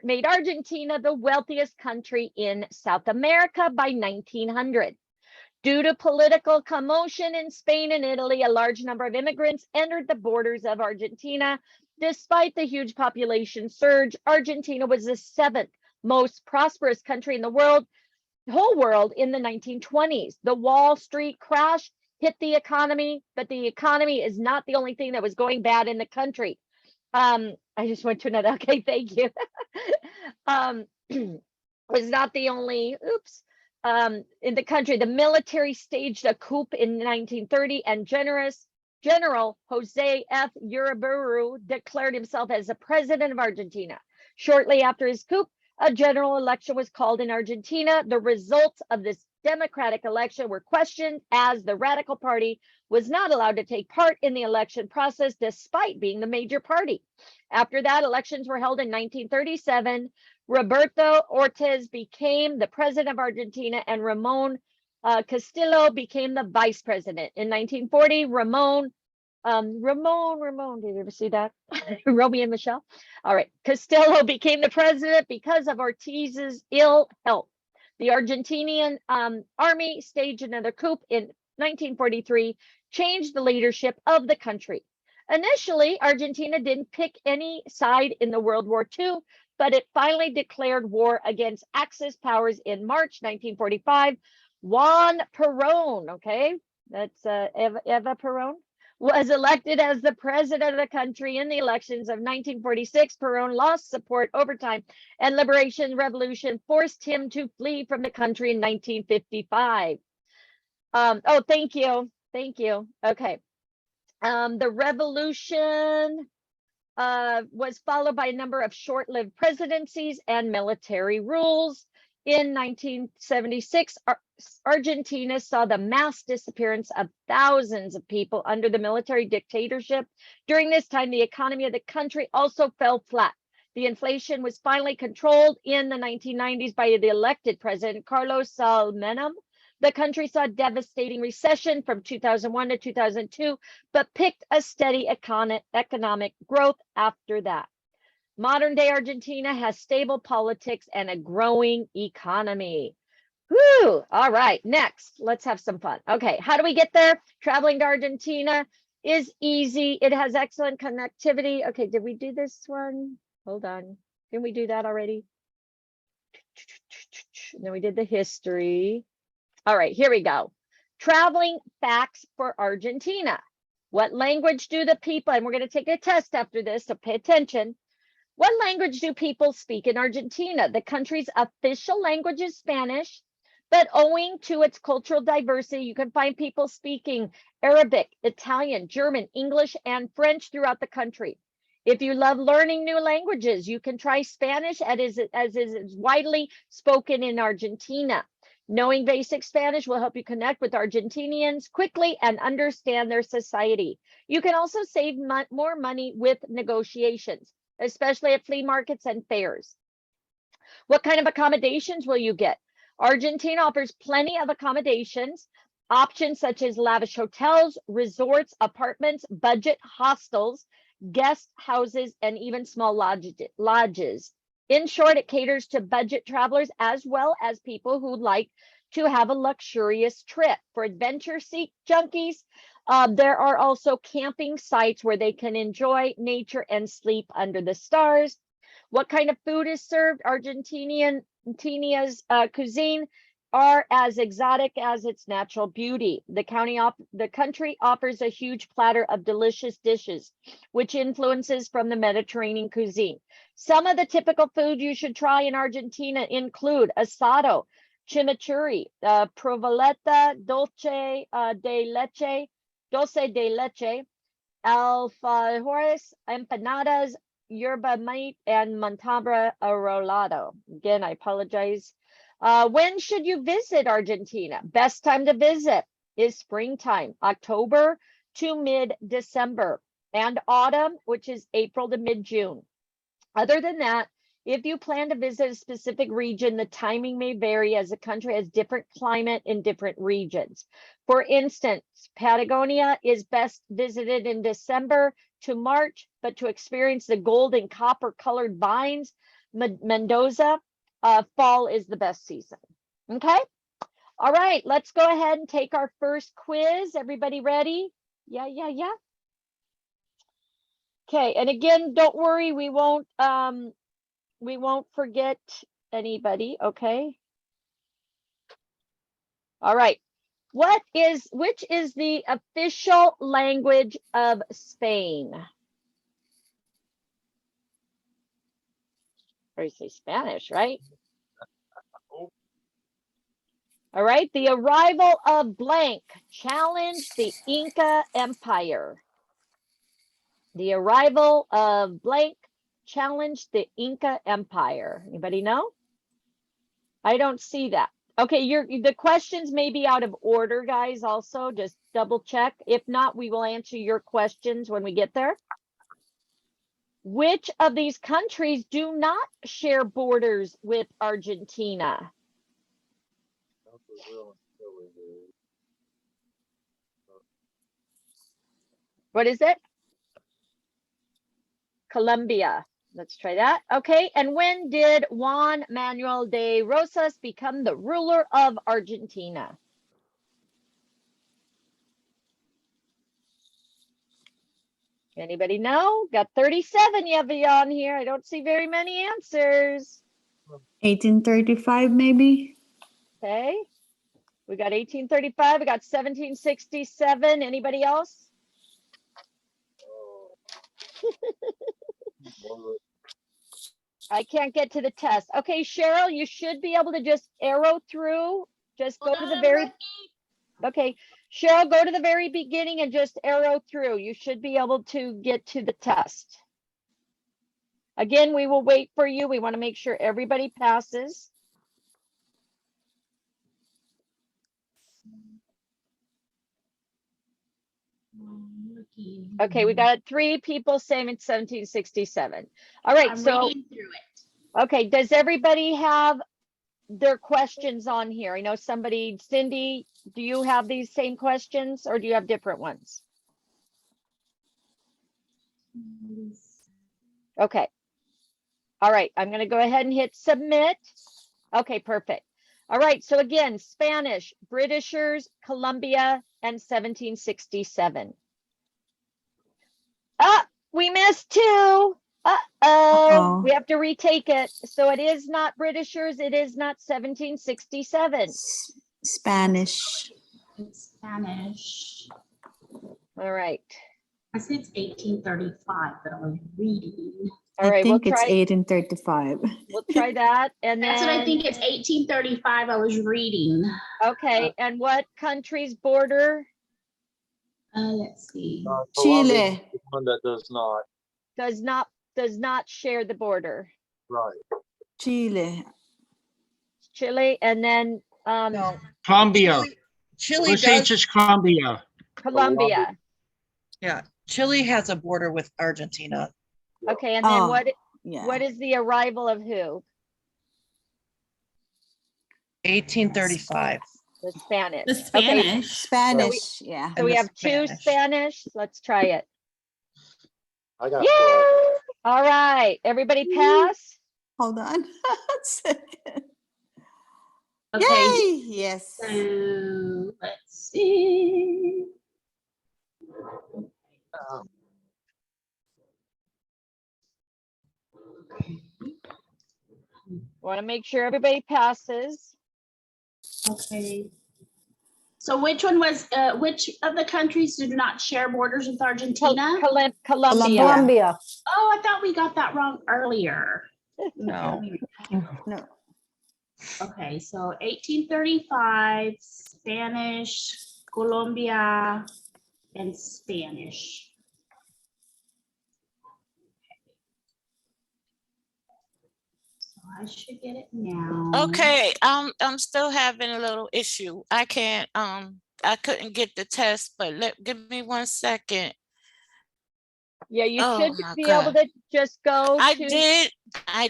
made Argentina the wealthiest country in South America by 1900. Due to political commotion in Spain and Italy, a large number of immigrants entered the borders of Argentina. Despite the huge population surge, Argentina was the 7th most prosperous country in the whole world in the 1920s. The Wall Street crash hit the economy, but the economy is not the only thing that was going bad in the country. I just went to another, okay, thank you. Was not the only, in the country. The military staged a coup in 1930 and General Jose F. Uriburu declared himself as the president of Argentina. Shortly after his coup, a general election was called in Argentina. The results of this democratic election were questioned as the Radical Party was not allowed to take part in the election process despite being the major party. After that, elections were held in 1937. Roberto Ortiz became the president of Argentina and Ramon Castillo became the vice president. In 1940, Ramon, did you ever see that? Romeo and Michelle? All right, Castillo became the president because of Ortiz's ill health. The Argentinian army staged another coup in 1943, changed the leadership of the country. Initially, Argentina didn't pick any side in the World War II, but it finally declared war against Axis powers in March 1945. Juan Perón, okay, that's Eva Perón, was elected as the president of the country in the elections of 1946. Perón lost support over time, and Liberation Revolution forced him to flee from the country in 1955. Oh, thank you. Okay. The revolution was followed by a number of short-lived presidencies and military rules. In 1976, Argentina saw the mass disappearance of thousands of people under the military dictatorship. During this time, the economy of the country also fell flat. The inflation was finally controlled in the 1990s by the elected president, Carlos Menem. The country saw a devastating recession from 2001 to 2002, but picked a steady economic growth after that. Modern day Argentina has stable politics and a growing economy. Woo! All right, next, let's have some fun. Okay, how do we get there? Traveling to Argentina is easy. It has excellent connectivity. Okay, did we do this one? Hold on. Didn't we do that already? And then we did the history. All right, here we go. Traveling facts for Argentina. What language do the people, and we're going to take a test after this, so pay attention. What language do people speak in Argentina? The country's official language is Spanish, but owing to its cultural diversity, you can find people speaking Arabic, Italian, German, English, and French throughout the country. If you love learning new languages, you can try Spanish as is widely spoken in Argentina. Knowing basic Spanish will help you connect with Argentinians quickly and understand their society. You can also save more money with negotiations, especially at flea markets and fairs. What kind of accommodations will you get? Argentina offers plenty of accommodations, options such as lavish hotels, resorts, apartments, budget hostels, guest houses, and even small lodges. In short, it caters to budget travelers as well as people who like to have a luxurious trip. For adventure junkies, there are also camping sites where they can enjoy nature and sleep under the stars. What kind of food is served? Argentina's cuisine are as exotic as its natural beauty. The country offers a huge platter of delicious dishes, which influences from the Mediterranean cuisine. Some of the typical food you should try in Argentina include asado, chimichurri, provoleta, dulce de leche, alfajores, empanadas, yerba mate, and montabra arrolado. Again, I apologize. When should you visit Argentina? Best time to visit is springtime, October to mid-December. and autumn, which is April to mid-June. Other than that, if you plan to visit a specific region, the timing may vary as the country has different climate in different regions. For instance, Patagonia is best visited in December to March, but to experience the gold and copper colored vines, Mendoza, fall is the best season. Okay. All right, let's go ahead and take our first quiz. Everybody ready? Yeah. Okay, and again, don't worry, we won't forget anybody, okay? All right. Which is the official language of Spain? Or you say Spanish, right? All right, the arrival of blank challenged the Inca Empire. The arrival of blank challenged the Inca Empire. Anybody know? I don't see that. Okay, the questions may be out of order, guys, also. Just double check. If not, we will answer your questions when we get there. Which of these countries do not share borders with Argentina? What is it? Colombia. Let's try that. Okay, and when did Juan Manuel de Rosas become the ruler of Argentina? Anybody know? Got 37 on here. I don't see very many answers. 1835 maybe? Okay. We got 1835. We got 1767. Anybody else? I can't get to the test. Okay, Cheryl, you should be able to just arrow through. Just go to the very... Okay, Cheryl, go to the very beginning and just arrow through. You should be able to get to the test. Again, we will wait for you. We want to make sure everybody passes. Okay, we got 3 people saying it's 1767. All right, so reading through it. Okay, does everybody have their questions on here? I know somebody, Cindy, do you have these same questions or do you have different ones? Okay. All right, I'm going to go ahead and hit submit. Okay, perfect. All right, so again, Spanish, Britishers, Colombia, and 1767. Ah, we missed 2. Uh-oh, we have to retake it. So it is not Britishers, it is not 1767. Spanish. It's Spanish. All right. I said it's 1835, but I was reading. All right, I think we'll it's try 1835. We'll try that. And That's then what I think. It's 1835. I was reading. Okay, and what countries border? Let's see. Chile. Is the one that does not. Does not share the border. Right. Chile. Chile, and then No, Colombia. Chile Let's say it's does, just Colombia. Colombia. yeah, Chile has a border with Argentina. Okay, and then Oh, what yeah. is the arrival of who? 1835. The Spanish. The Okay, Spanish. Spanish, yeah. so And we the have 2 Spanish. Spanish. Let's try it. I got Yay! All right, everybody pass. Hold on. a second. Okay. Yay! Yes. So let's see. Want to make sure everybody passes. Okay. So which one was, which of the countries do not share borders with Argentina? Colombia. Colombia. Oh, I thought we got that wrong earlier. No, No. Okay, so 1835, Spanish, Colombia, and Spanish. So I should get it now. Okay, I'm still having a little issue. I couldn't get the test, but give me 1 second. Yeah, you Oh should my be able God. to just go I to,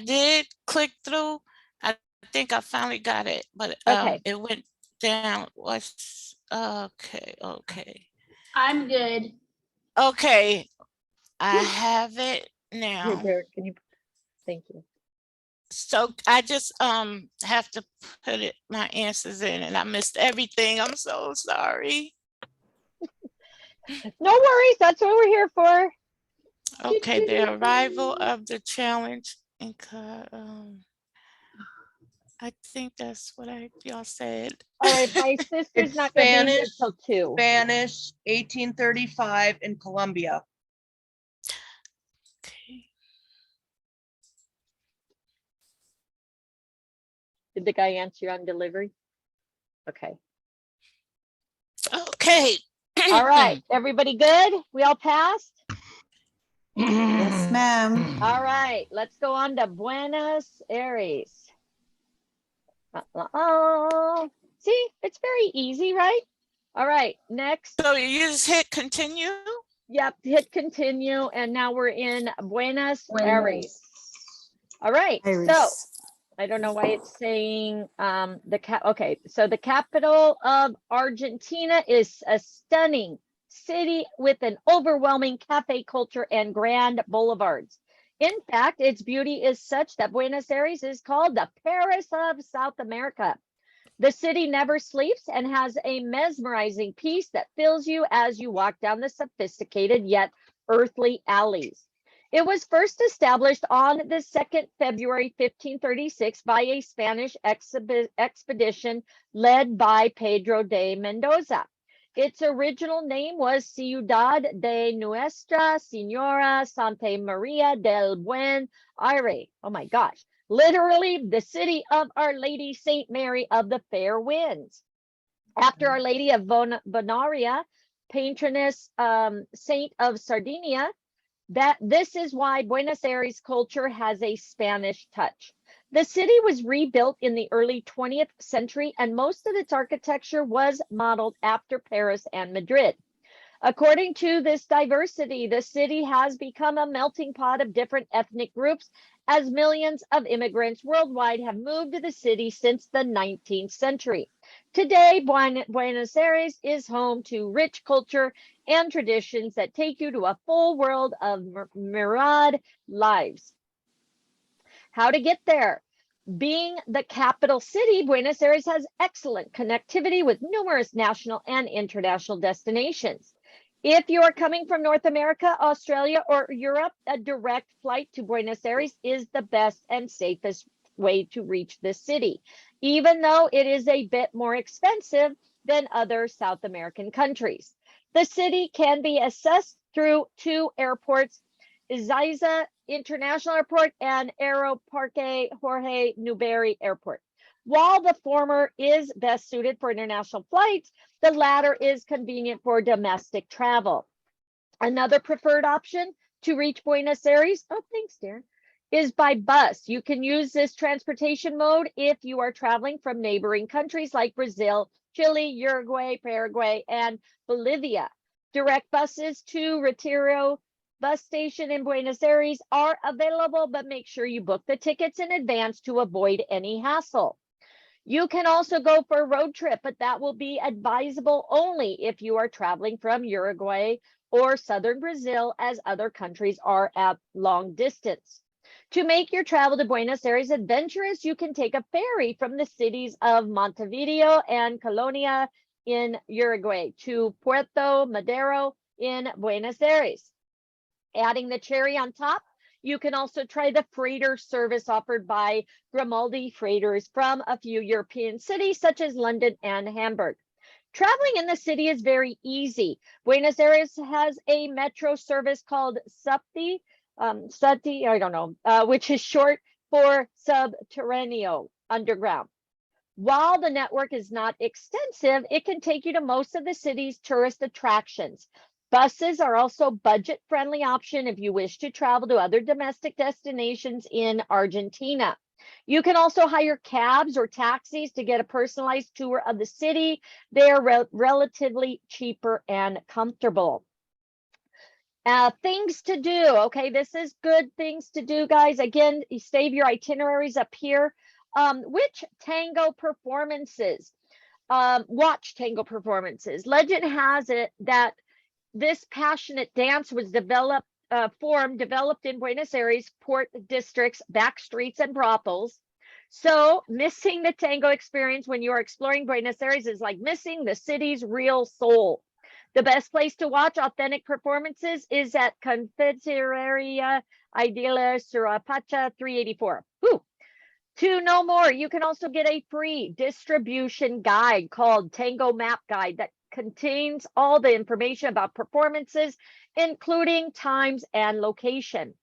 did click through. I think I finally got it, but Okay. it went down. What's okay, okay. I'm good. Okay, I have it now. Here, can you, thank you. So I just have to put my answers in, and I missed everything. I'm so sorry. No worries, that's what we're here for. Okay, the arrival of the challenge in I think that's what y'all said. All right, my sister's It's not gonna be here Spanish, till 2. Spanish, 1835 in Colombia. Okay. Did the guy answer you on delivery? Okay. Okay. All right, everybody good? We all passed? Yes, ma'am. All right, let's go on to Buenos Aires. See, it's very easy, right? All right, next. So you just hit continue? Yep, hit continue, and now we're in Buenos Aires. All right, so Iris. I don't know why it's saying okay, so the capital of Argentina is a stunning city with an overwhelming cafe culture and grand boulevards. In fact, its beauty is such that Buenos Aires is called the Paris of South America. The city never sleeps and has a mesmerizing peace that fills you as you walk down the sophisticated yet earthly alleys. It was first established on the 2nd February 1536 by a Spanish expedition led by Pedro de Mendoza. Its original name was Ciudad de Nuestra Señora Santa Maria del Buen Aire. Oh my gosh. Literally, the city of Our Lady Saint Mary of the Fair Winds. After Our Lady of Bonaria, patroness saint of Sardinia, this is why Buenos Aires culture has a Spanish touch. The city was rebuilt in the early 20th century, and most of its architecture was modeled after Paris and Madrid. According to this diversity, the city has become a melting pot of different ethnic groups as millions of immigrants worldwide have moved to the city since the 19th century. Today, Buenos Aires is home to rich culture and traditions that take you to a full world of myriad lives. How to get there? Being the capital city, Buenos Aires has excellent connectivity with numerous national and international destinations. If you are coming from North America, Australia, or Europe, a direct flight to Buenos Aires is the best and safest way to reach the city, even though it is a bit more expensive than other South American countries. The city can be accessed through 2 airports, Ezeiza International Airport and Aeroparque Jorge Newbery Airport. While the former is best suited for international flights, the latter is convenient for domestic travel. Another preferred option to reach Buenos Aires, oh, thanks, Darren, is by bus. You can use this transportation mode if you are traveling from neighboring countries like Brazil, Chile, Uruguay, Paraguay, and Bolivia. Direct buses to Retiro bus station in Buenos Aires are available, but make sure you book the tickets in advance to avoid any hassle. You can also go for a road trip, but that will be advisable only if you are traveling from Uruguay or southern Brazil, as other countries are at long distance. To make your travel to Buenos Aires adventurous, you can take a ferry from the cities of Montevideo and Colonia in Uruguay to Puerto Madero in Buenos Aires. Adding the cherry on top, you can also try the freighter service offered by Grimaldi freighters from a few European cities such as London and Hamburg. Traveling in the city is very easy. Buenos Aires has a metro service called SUBTI, I don't know, which is short for Subterráneo, underground. While the network is not extensive, it can take you to most of the city's tourist attractions. Buses are also a budget-friendly option if you wish to travel to other domestic destinations in Argentina. You can also hire cabs or taxis to get a personalized tour of the city. They are relatively cheaper and comfortable. Things to do. Okay, this is good things to do, guys. Again, you save your itineraries up here. Which tango performances? Watch tango performances. Legend has it that this passionate dance was developed in Buenos Aires, port districts, back streets, and brothels. So missing the tango experience when you are exploring Buenos Aires is like missing the city's real soul. The best place to watch authentic performances is at Confiteria Ideala Surapacha 384. Ooh. To know more, you can also get a free distribution guide called Tango Map Guide that contains all the information about performances, including times and location.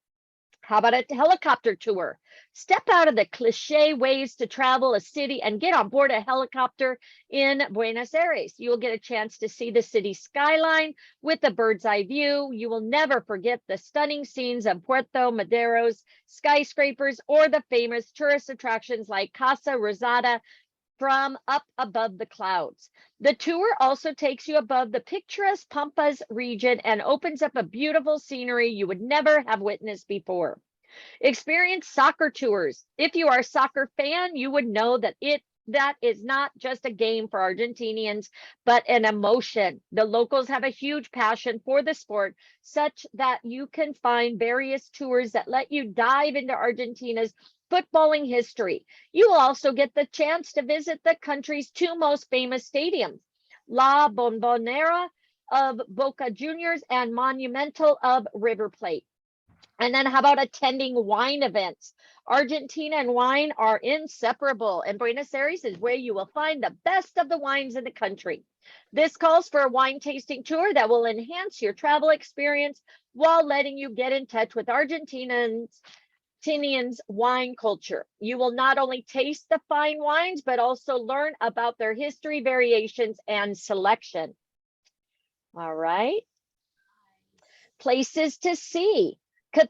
How about a helicopter tour? Step out of the cliche ways to travel a city and get on board a helicopter in Buenos Aires. You will get a chance to see the city skyline with a bird's eye view. You will never forget the stunning scenes of Puerto Madero's skyscrapers or the famous tourist attractions like Casa Rosada from up above the clouds. The tour also takes you above the picturesque Pampas region and opens up a beautiful scenery you would never have witnessed before. Experience soccer tours. If you are a soccer fan, you would know that that is not just a game for Argentinians, but an emotion. The locals have a huge passion for the sport, such that you can find various tours that let you dive into Argentina's footballing history. You will also get the chance to visit the country's two most famous stadiums, La Bombonera of Boca Juniors and Monumental of River Plate. And then how about attending wine events? Argentina and wine are inseparable, and Buenos Aires is where you will find the best of the wines in the country. This calls for a wine tasting tour that will enhance your travel experience while letting you get in touch with Argentinians' wine culture. You will not only taste the fine wines, but also learn about their history, variations, and selection. All right. Places to see. I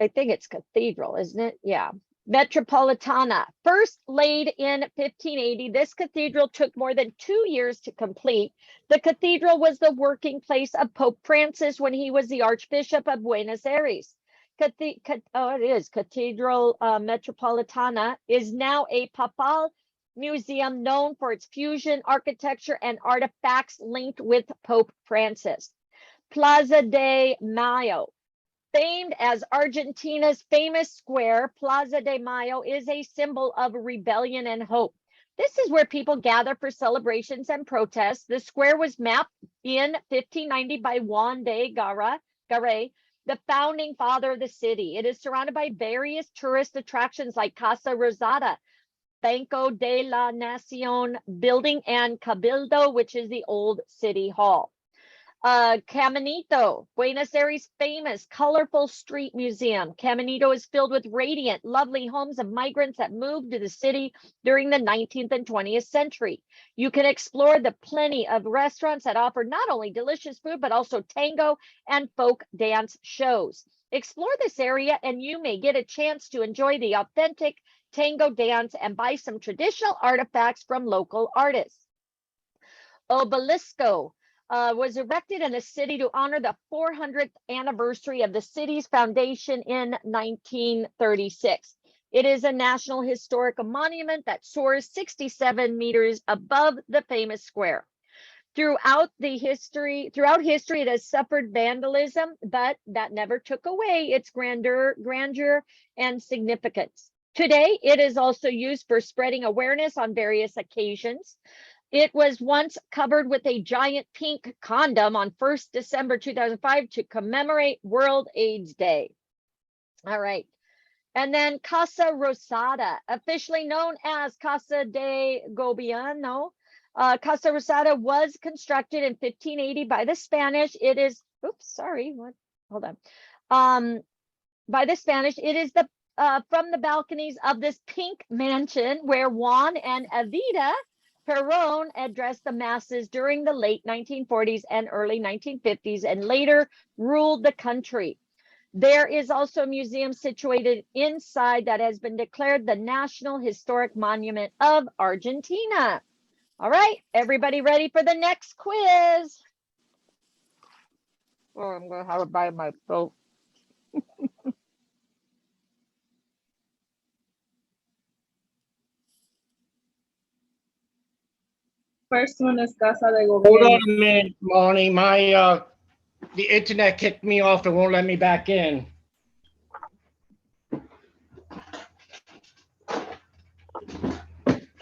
think it's cathedral, isn't it? Yeah. Metropolitana. First laid in 1580, this cathedral took more than 2 years to complete. The cathedral was the working place of Pope Francis when he was the Archbishop of Buenos Aires. Cathedral Metropolitana is now a papal museum known for its fusion architecture and artifacts linked with Pope Francis. Plaza de Mayo. Famed as Argentina's famous square, Plaza de Mayo is a symbol of rebellion and hope. This is where people gather for celebrations and protests. The square was mapped in 1590 by Juan de Garay, the founding father of the city. It is surrounded by various tourist attractions like Casa Rosada, Banco de la Nación building, and Cabildo, which is the old city hall. Caminito, Buenos Aires' famous colorful street museum. Caminito is filled with radiant, lovely homes of migrants that moved to the city during the 19th and 20th century. You can explore the plenty of restaurants that offer not only delicious food, but also tango and folk dance shows. Explore this area and you may get a chance to enjoy the authentic tango dance and buy some traditional artifacts from local artists. Obelisco was erected in the city to honor the 400th anniversary of the city's foundation in 1936. It is a National Historic Monument that soars 67 meters above the famous square. Throughout history, it has suffered vandalism, but that never took away its grandeur and significance. Today, it is also used for spreading awareness on various occasions. It was once covered with a giant pink condom on 1st December 2005 to commemorate World AIDS Day. All right. And then Casa Rosada, officially known as Casa de Gobierno. Casa Rosada was constructed in 1580 by the Spanish. It is, hold on. By the Spanish, it is from the balconies of this pink mansion where Juan and Evita Perón addressed the masses during the late 1940s and early 1950s and later ruled the country. There is also a museum situated inside that has been declared the National Historic Monument of Argentina. All right, everybody ready for the next quiz? Oh, I'm gonna have to buy my boat. First one is Casa de Hold Gobierno. on a minute, Monty. My the internet kicked me off and won't let me back in.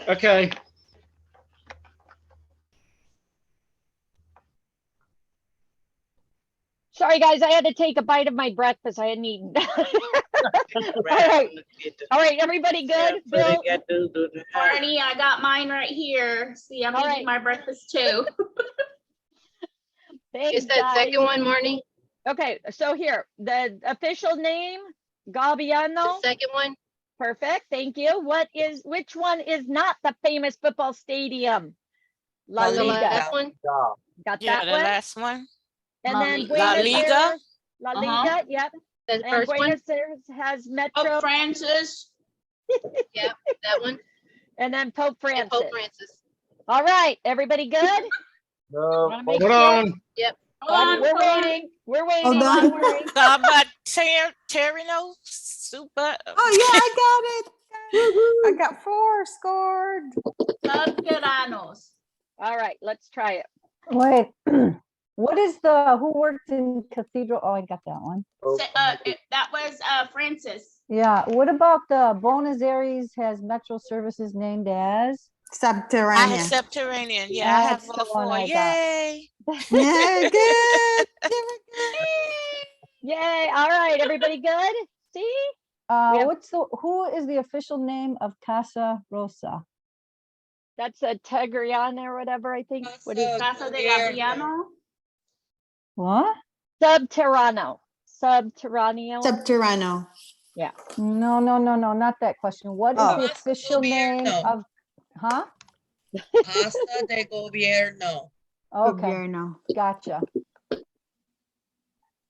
Okay. Sorry, guys, I had to take a bite of my breakfast. I hadn't eaten. All right, everybody good? Bill? Barney, I got mine right here. See, I'm All eating right. my breakfast too. Thanks, Is that guys. second one, Marnie? Okay, so here, the official name, The Gabbiano. second one? Perfect, thank you. Which one is not the famous football stadium? La La The Liga. last one? Yeah. Got Yeah, that the one? last one. And La then Liga. La Buenos Liga. Aires. La Liga, yep. The And first one? Buenos Aires has Metro, Pope Francis. Yeah, that one. and then Pope And Francis. Pope Francis. All right, everybody good? No. Wanna make Hold sure? on. We're waiting, we're waiting, on. don't worry. How about Terino? Super. Oh, yeah, I got it. I got 4 scored. Subterranos. All right, let's try it. Wait, what is who worked in Cathedral? Oh, I got that one. That was Francis. Yeah, what about the Buenos Aires has Metro services named as? I Subterranean. have subterranean. Yeah, I have That's the all one 4. I got. Yay. Yeah, good. Yay, all right, everybody good? See? Yeah. Who is the official name of Casa Rosa? That's a Tegriana or whatever, I think. What is Casa de Gobierno. What? Subterrano? Subterraneo? Subterranean. No, not that question. What is Oh. the official name Gobierno. of, huh? Casa de Gobierno. Okay, Gobierno. gotcha.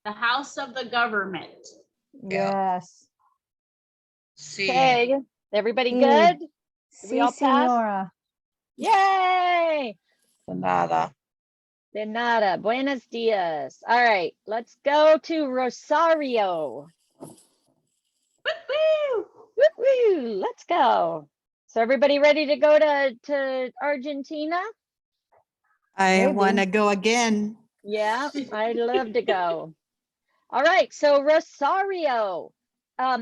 The House of the Government. Yeah. Yes. See. Okay, everybody Mm. good? Did we Si, all pass? senora. Yay! Nada. De nada. Buenos dias. All right, let's go to Rosario. Woo-hoo! Woo-hoo, let's go. So everybody ready to go to Argentina? I Maybe. want to go again. Yeah, I'd love to go. All right, so Rosario.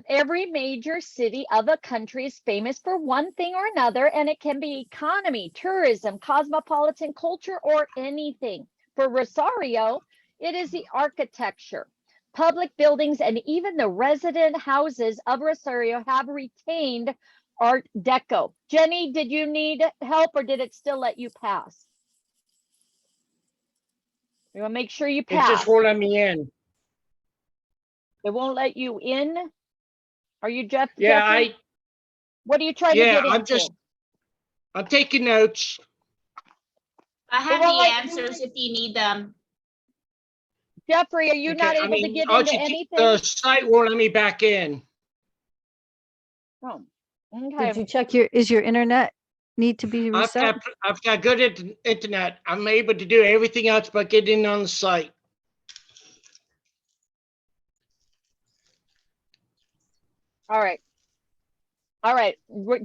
Every major city of a country is famous for one thing or another, and it can be economy, tourism, cosmopolitan culture, or anything. For Rosario, it is the architecture. Public buildings and even the resident houses of Rosario have retained Art Deco. Jenny, did you need help or did it still let you pass? You want to make sure you It pass. just won't let me in. It won't let you in? Are you Jeff? Yeah, Jeffrey? What are you trying to yeah, get I'm into? I'm taking notes. I have Well, the like- answers if you need them. Jeffrey, are you not Okay, I able to mean, get Archie, into anything? the site won't let me back in. Oh, okay. Did you check is your internet need to be reset? I've got good internet. I'm able to do everything else but get in on the site. All right. All right.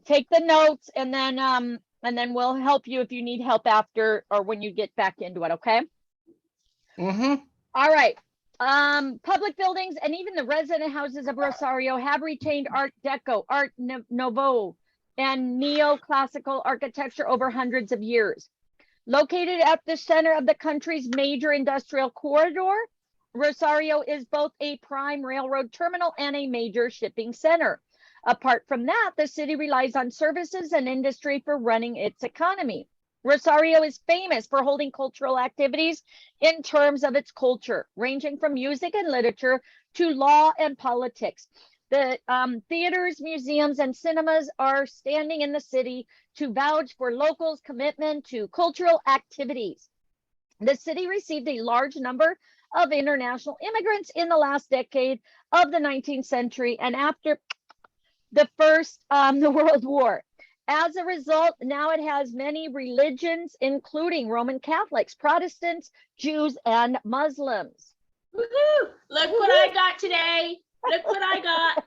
Take the notes and then we'll help you if you need help after or when you get back into it, okay? Mm-hmm. All right. Public buildings and even the resident houses of Rosario have retained Art Deco, Art Nouveau, and neoclassical architecture over hundreds of years. Located at the center of the country's major industrial corridor, Rosario is both a prime railroad terminal and a major shipping center. Apart from that, the city relies on services and industry for running its economy. Rosario is famous for holding cultural activities in terms of its culture, ranging from music and literature to law and politics. The theaters, museums, and cinemas are standing in the city to vouch for locals' commitment to cultural activities. The city received a large number of international immigrants in the last decade of the 19th century and after the First World War. As a result, now it has many religions, including Roman Catholics, Protestants, Jews, and Muslims. Woohoo! Look what I got today. Look what I got.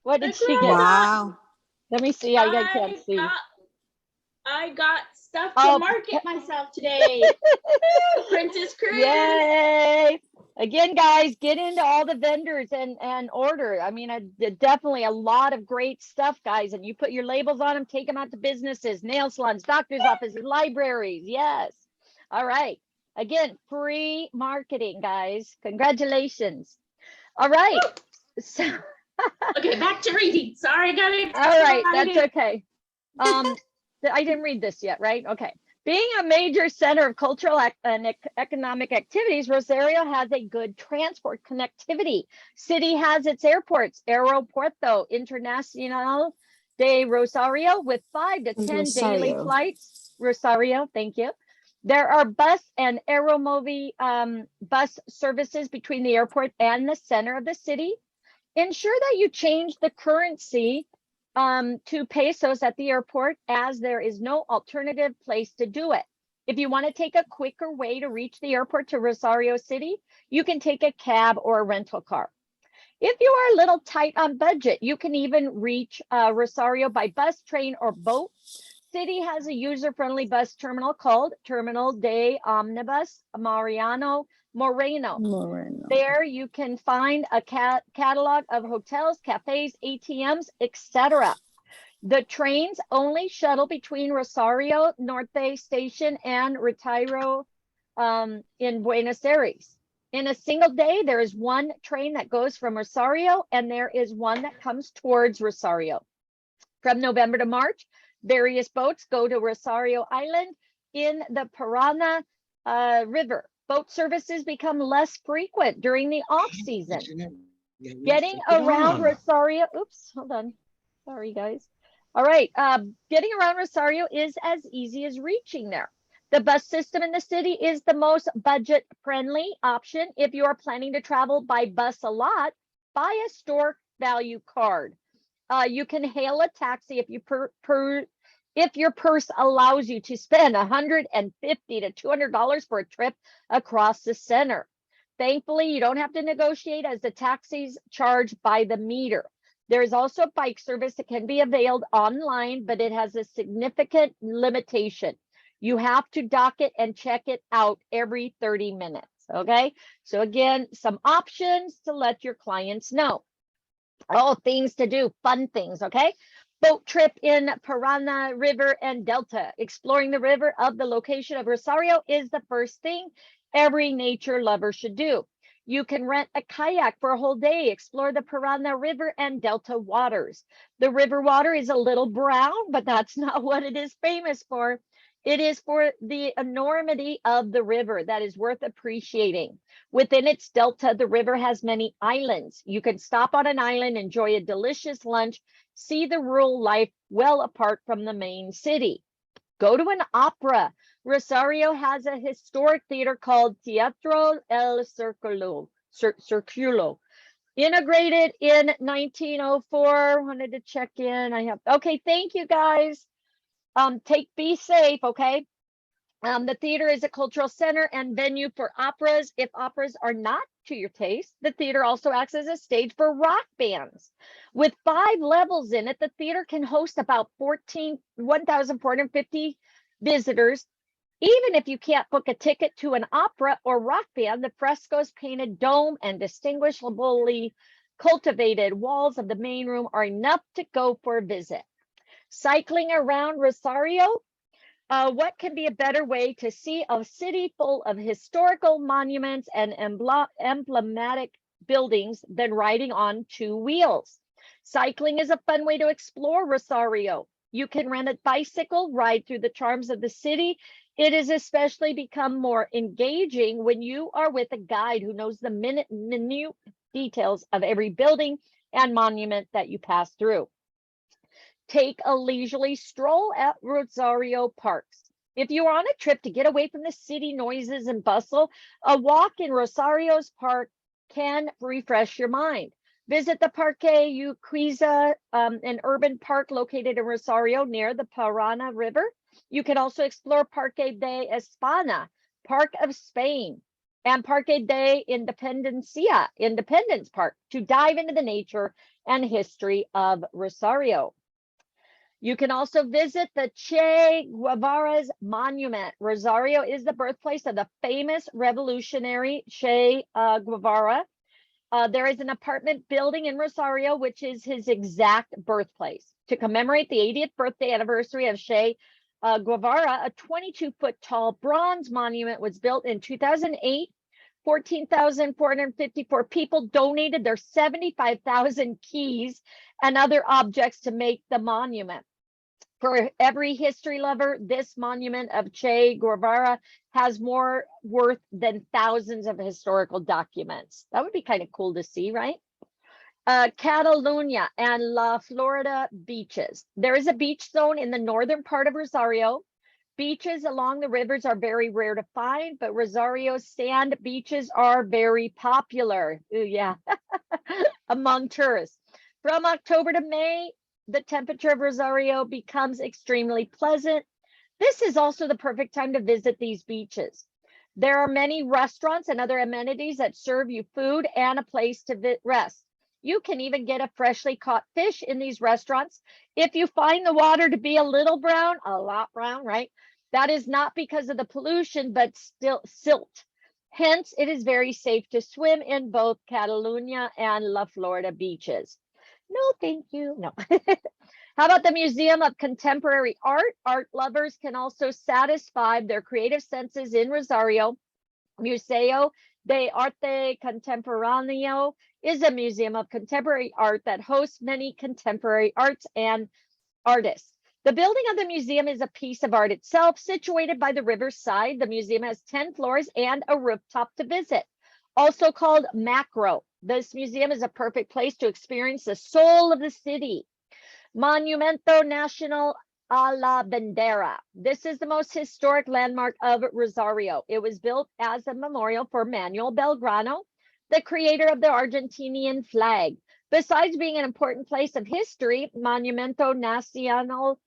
What did Look she what get? Wow. Let me see. I can't see. I got stuff Oh. to market myself today. Princess Cruise. Yay! Again, guys, get into all the vendors and order. I mean, definitely a lot of great stuff, guys. And you put your labels on them, take them out to businesses, nail salons, doctor's offices, libraries. Yes. All right. Again, free marketing, guys. Congratulations. All right. So, Okay, back to reading. Sorry, I got it. all right, that's okay. I didn't read this yet, right? Okay. Being a major center of cultural and economic activities, Rosario has a good transport connectivity. City has its airports, Aeropuerto Internacional de Rosario, with 5 to 10 daily Rosario. flights. Rosario, thank you. There are bus and Aeromovi bus services between the airport and the center of the city. Ensure that you change the currency to pesos at the airport, as there is no alternative place to do it. If you want to take a quicker way to reach the airport to Rosario City, you can take a cab or a rental car. If you are a little tight on budget, you can even reach Rosario by bus, train, or boat. City has a user-friendly bus terminal called Terminal de Omnibus Mariano Moreno. There you can find a catalog of hotels, cafes, ATMs, etc. The trains only shuttle between Rosario Norte Station and Retiro in Buenos Aires. In a single day, there is one train that goes from Rosario, and there is one that comes towards Rosario. From November to March, various boats go to Rosario Island in the Piranha River. Boat services become less frequent during the off season. Getting around Rosario, oops, hold on. Sorry, guys. All right, getting around Rosario is as easy as reaching there. The bus system in the city is the most budget-friendly option. If you are planning to travel by bus a lot, buy a store value card. You can hail a taxi if your purse allows you to spend $150 to $200 for a trip across the center. Thankfully, you don't have to negotiate, as the taxis charge by the meter. There is also bike service that can be availed online, but it has a significant limitation. You have to dock it and check it out every 30 minutes, okay? So again, some options to let your clients know. Oh, things to do, fun things, okay? Boat trip in Piranha River and Delta. Exploring the river of the location of Rosario is the first thing every nature lover should do. You can rent a kayak for a whole day, explore the Piranha River and Delta waters. The river water is a little brown, but that's not what it is famous for. It is for the enormity of the river that is worth appreciating. Within its delta, the river has many islands. You can stop on an island, enjoy a delicious lunch, see the rural life well apart from the main city. Go to an opera. Rosario has a historic theater called Teatro El Circulo. Integrated in 1904. Wanted to check in. Okay, thank you guys. Be safe, okay? The theater is a cultural center and venue for operas. If operas are not to your taste, the theater also acts as a stage for rock bands. With 5 levels in it, the theater can host about 1,450 visitors. Even if you can't book a ticket to an opera or rock band, the frescoes, painted dome, and distinguishably cultivated walls of the main room are enough to go for a visit. Cycling around Rosario, what can be a better way to see a city full of historical monuments and emblematic buildings than riding on 2 wheels? Cycling is a fun way to explore Rosario. You can rent a bicycle, ride through the charms of the city. It has especially become more engaging when you are with a guide who knows the minute details of every building and monument that you pass through. Take a leisurely stroll at Rosario parks. If you are on a trip to get away from the city noises and bustle, a walk in Rosario's park can refresh your mind. Visit the Parque Yushiya, an urban park located in Rosario near the Piranha River. You can also explore Parque de España, Park of Spain. and Parque de Independencia, Independence Park, to dive into the nature and history of Rosario. You can also visit the Che Guevara's monument. Rosario is the birthplace of the famous revolutionary Che Guevara. There is an apartment building in Rosario, which is his exact birthplace. To commemorate the 80th birthday anniversary of Che Guevara, a 22-foot tall bronze monument was built in 2008. 14,454 people donated their 75,000 keys and other objects to make the monument. For every history lover, this monument of Che Guevara has more worth than thousands of historical documents. That would be kind of cool to see, right? Catalunya and La Florida beaches. There is a beach zone in the northern part of Rosario. Beaches along the rivers are very rare to find, but Rosario's sand beaches are very popular. Ooh, yeah, among tourists. From October to May, the temperature of Rosario becomes extremely pleasant. This is also the perfect time to visit these beaches. There are many restaurants and other amenities that serve you food and a place to rest. You can even get a freshly caught fish in these restaurants. If you find the water to be a little brown, a lot brown, right? That is not because of the pollution, but still silt. Hence, it is very safe to swim in both Catalunya and La Florida beaches. No, thank you. No. How about the Museum of Contemporary Art? Art lovers can also satisfy their creative senses in Rosario. Museo de Arte Contemporáneo is a museum of contemporary art that hosts many contemporary arts and artists. The building of the museum is a piece of art itself, situated by the riverside. The museum has 10 floors and a rooftop to visit, also called Macro. This museum is a perfect place to experience the soul of the city. Monumento Nacional a la Bandera. This is the most historic landmark of Rosario. It was built as a memorial for Manuel Belgrano, the creator of the Argentinian flag. Besides being an important place of history, Monumento Nacional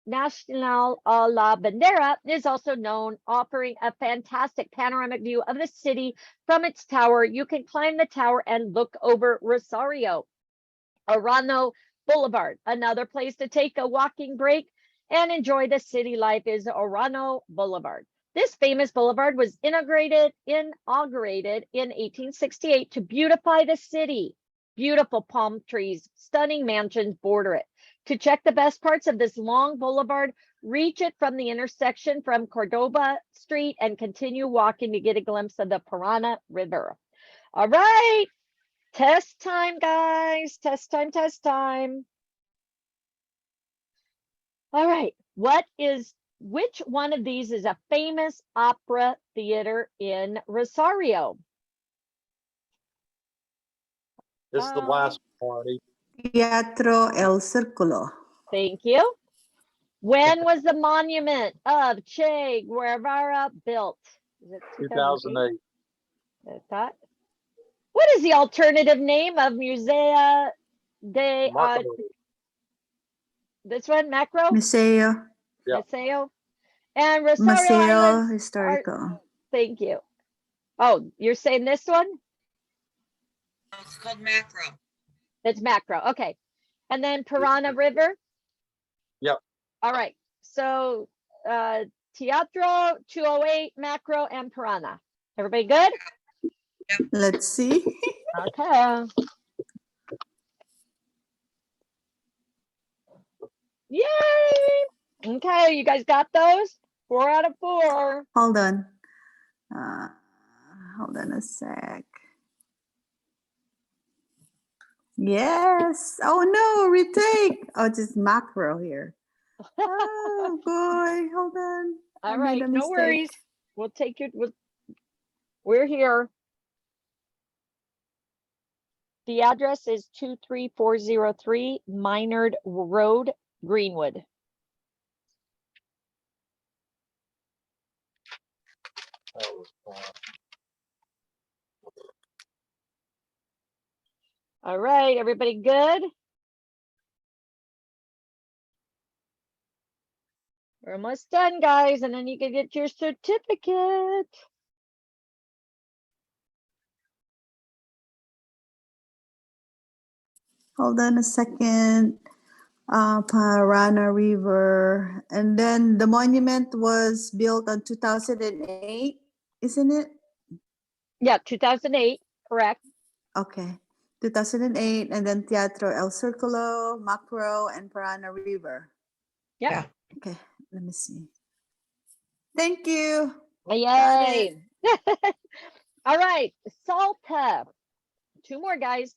a la Bandera is also known, offering a fantastic panoramic view of the city from its tower. You can climb the tower and look over Rosario. Arano Boulevard, another place to take a walking break and enjoy the city life, is Arano Boulevard. This famous boulevard was inaugurated in 1868 to beautify the city. Beautiful palm trees, stunning mansions border it. To check the best parts of this long boulevard, reach it from the intersection from Cordoba Street and continue walking to get a glimpse of the Piranha River. All right, test time, guys. Test time, test time. All right, which one of these is a famous opera theater in Rosario? This is the last party. Teatro El Círculo. Thank you. When was the monument of Che Guevara built? Is it 2008. I thought. What is the alternative name of Museo de this one, Macro? Museo. Yeah. Museo. And Rosario Museo Islands Histórico. Thank you. Oh, you're saying this one? It's called Macro. It's Macro. Okay. And then Piranha River? Yep. All right. So Teatro, 208, Macro, and Piranha. Everybody good? Let's see. Okay. Yay! Okay, you guys got those? 4 out of 4. Hold on. Hold on a sec. Yes. Oh no, retake. Oh, just macro here. Oh boy, hold on. All right, no worries. We'll take it. We're here. The address is 23403 Minard Road, Greenwood. All right, everybody good? We're almost done, guys, and then you can get your certificate. Hold on a second. Piranha River. And then the monument was built on 2008, isn't it? Yeah, 2008, correct. Okay. 2008, and then Teatro El Circolo, Macro, and Piranha River. Yeah. Yeah. Okay, let me see. Thank you. Yay. All right, Salta. Two more, guys.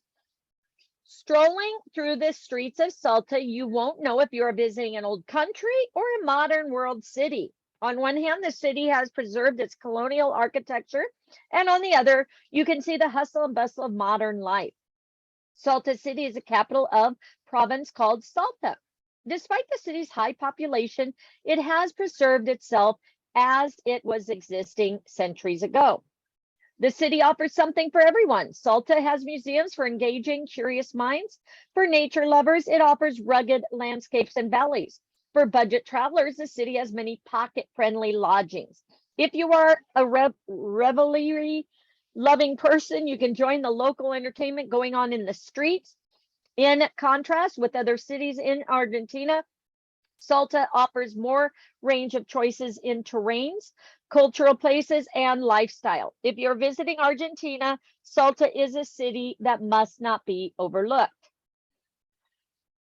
Strolling through the streets of Salta, you won't know if you're visiting an old country or a modern world city. On one hand, the city has preserved its colonial architecture, and on the other, you can see the hustle and bustle of modern life. Salta City is the capital of province called Salta. Despite the city's high population, it has preserved itself as it was existing centuries ago. The city offers something for everyone. Salta has museums for engaging, curious minds. For nature lovers, it offers rugged landscapes and valleys. For budget travelers, the city has many pocket-friendly lodgings. If you are a revelry-loving person, you can join the local entertainment going on in the streets. In contrast with other cities in Argentina, Salta offers more range of choices in terrains, cultural places, and lifestyle. If you're visiting Argentina, Salta is a city that must not be overlooked.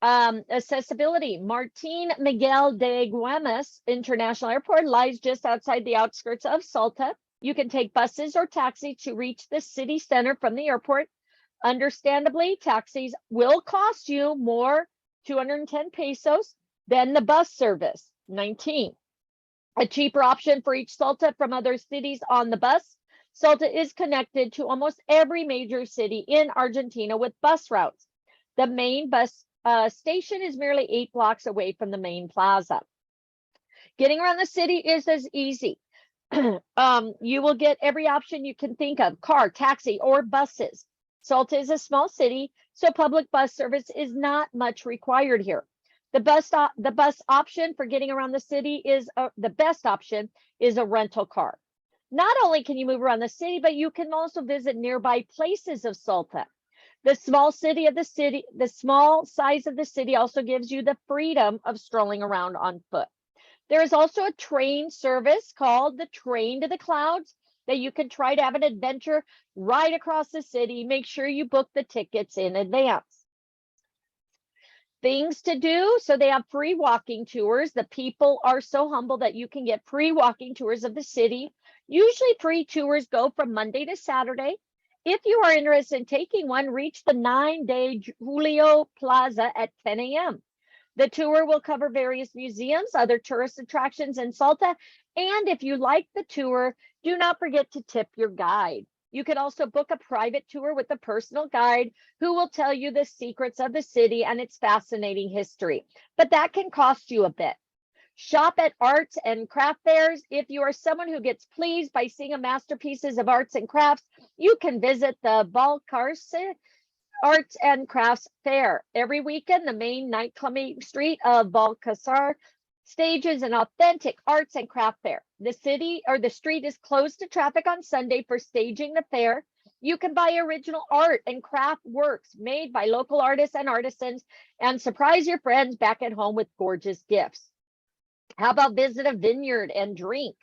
Accessibility. Martin Miguel de Güemes International Airport lies just outside the outskirts of Salta. You can take buses or taxis to reach the city center from the airport. Understandably, taxis will cost you more, 210 pesos, than the bus service, 19. A cheaper option for each Salta from other cities on the bus. Salta is connected to almost every major city in Argentina with bus routes. The main bus station is merely 8 blocks away from the main plaza. Getting around the city is as easy. You will get every option you can think of: car, taxi, or buses. Salta is a small city, so public bus service is not much required here. The bus option for getting around the city is the best option is a rental car. Not only can you move around the city, but you can also visit nearby places of Salta. The small size of the city also gives you the freedom of strolling around on foot. There is also a train service called the Train to the Clouds that you can try to have an adventure right across the city. Make sure you book the tickets in advance. Things to do. So they have free walking tours. The people are so humble that you can get free walking tours of the city. Usually free tours go from Monday to Saturday. If you are interested in taking one, reach the 9-day Julio Plaza at 10 a.m. The tour will cover various museums, other tourist attractions in Salta. And if you like the tour, do not forget to tip your guide. You can also book a private tour with a personal guide who will tell you the secrets of the city and its fascinating history. But that can cost you a bit. Shop at arts and craft fairs. If you are someone who gets pleased by seeing masterpieces of arts and crafts, you can visit the Balkars Arts and Crafts Fair. Every weekend, the main night-clubbing street of Balkars stages an authentic arts and craft fair. The street is closed to traffic on Sunday for staging the fair. You can buy original art and craft works made by local artists and artisans and surprise your friends back at home with gorgeous gifts. How about visit a vineyard and drink?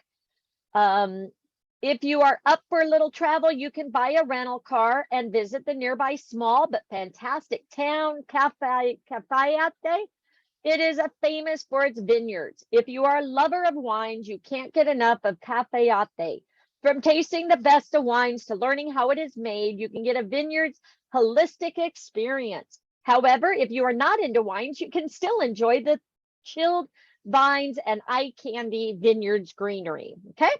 If you are up for a little travel, you can buy a rental car and visit the nearby small but fantastic town, Cafayate. It is famous for its vineyards. If you are a lover of wines, you can't get enough of Cafayate. From tasting the best of wines to learning how it is made, you can get a vineyard's holistic experience. However, if you are not into wines, you can still enjoy the chilled vines and eye candy vineyards greenery. Okay.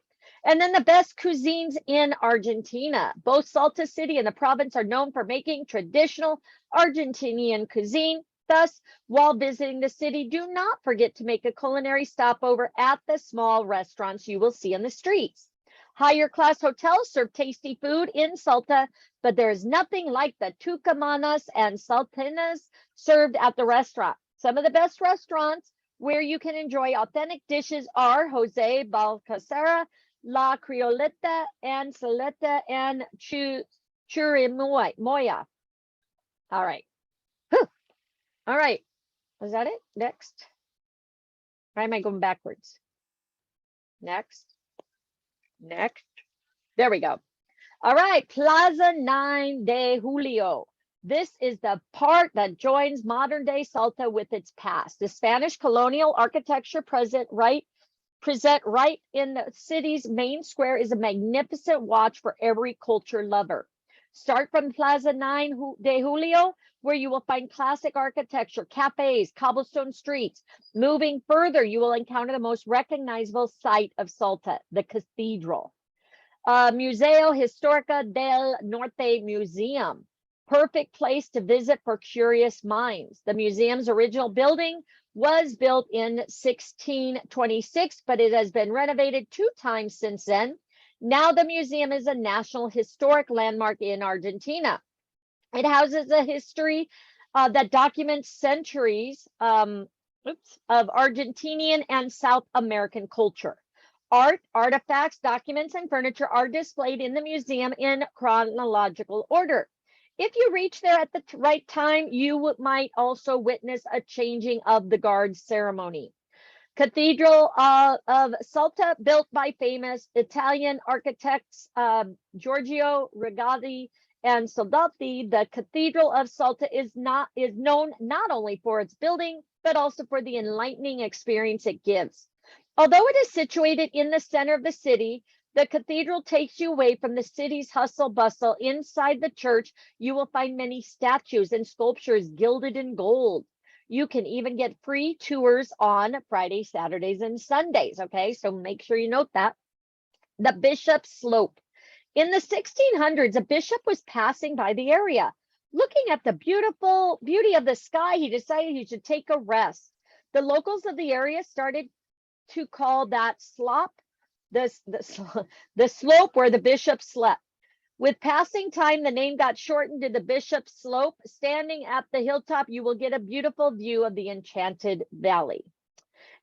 And then the best cuisines in Argentina. Both Salta City and the province are known for making traditional Argentinian cuisine. Thus, while visiting the city, do not forget to make a culinary stopover at the small restaurants you will see on the streets. Higher class hotels serve tasty food in Salta, but there is nothing like the tucumanas and saltinas served at the restaurant. Some of the best restaurants where you can enjoy authentic dishes are Jose Balcazar, La Crioleta, and Saleta, and Churimoya. All right. Whew. All right. Is that it? Next. Why am I going backwards? Next. Next. There we go. All right. Plaza 9 de Julio. This is the part that joins modern day Salta with its past. The Spanish colonial architecture present right in the city's main square is a magnificent watch for every culture lover. Start from Plaza 9 de Julio, where you will find classic architecture, cafes, cobblestone streets. Moving further, you will encounter the most recognizable site of Salta, the cathedral. Museo Histórica del Norte Museum. Perfect place to visit for curious minds. The museum's original building was built in 1626, but it has been renovated 2 times since then. Now the museum is a national historic landmark in Argentina. It houses a history that documents centuries of Argentinian and South American culture. Art, artifacts, documents, and furniture are displayed in the museum in chronological order. If you reach there at the right time, you might also witness a changing of the guard ceremony. Cathedral of Salta, built by famous Italian architects Giorgio Reggiani and Soldati. The Cathedral of Salta is known not only for its building, but also for the enlightening experience it gives. Although it is situated in the center of the city, the cathedral takes you away from the city's hustle bustle. Inside the church, you will find many statues and sculptures gilded in gold. You can even get free tours on Fridays, Saturdays, and Sundays. Okay, so make sure you note that. The Bishop's Slope. In the 1600s, a bishop was passing by the area. Looking at the beauty of the sky, he decided he should take a rest. The locals of the area started to call that slop the slope where the bishop slept. With passing time, the name got shortened to the Bishop's Slope. Standing at the hilltop, you will get a beautiful view of the enchanted valley.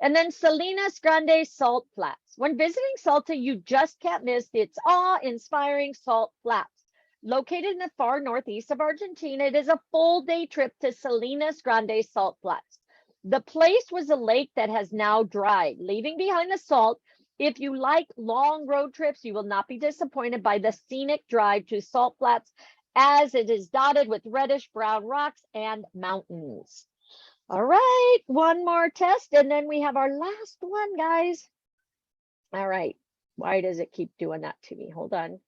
And then Salinas Grande Salt Flats. When visiting Salta, you just can't miss its awe-inspiring salt flats. Located in the far northeast of Argentina, it is a full-day trip to Salinas Grande Salt Flats. The place was a lake that has now dried, leaving behind the salt. If you like long road trips, you will not be disappointed by the scenic drive to Salt Flats, as it is dotted with reddish brown rocks and mountains. All right, one more test, and then we have our last one, guys. All right, why does it keep doing that to me? Hold on.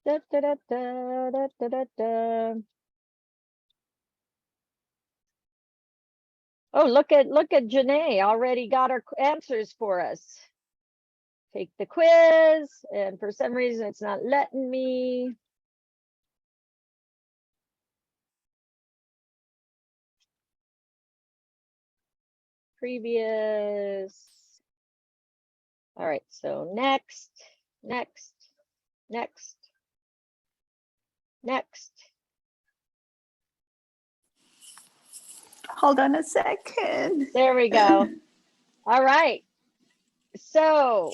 Da, da, da, da, da, da, da, da. Oh, look at Janae already got her answers for us. Take the quiz, and for some reason it's not letting me. Previous. All right, so next. Hold on a second. There we go. All right. So,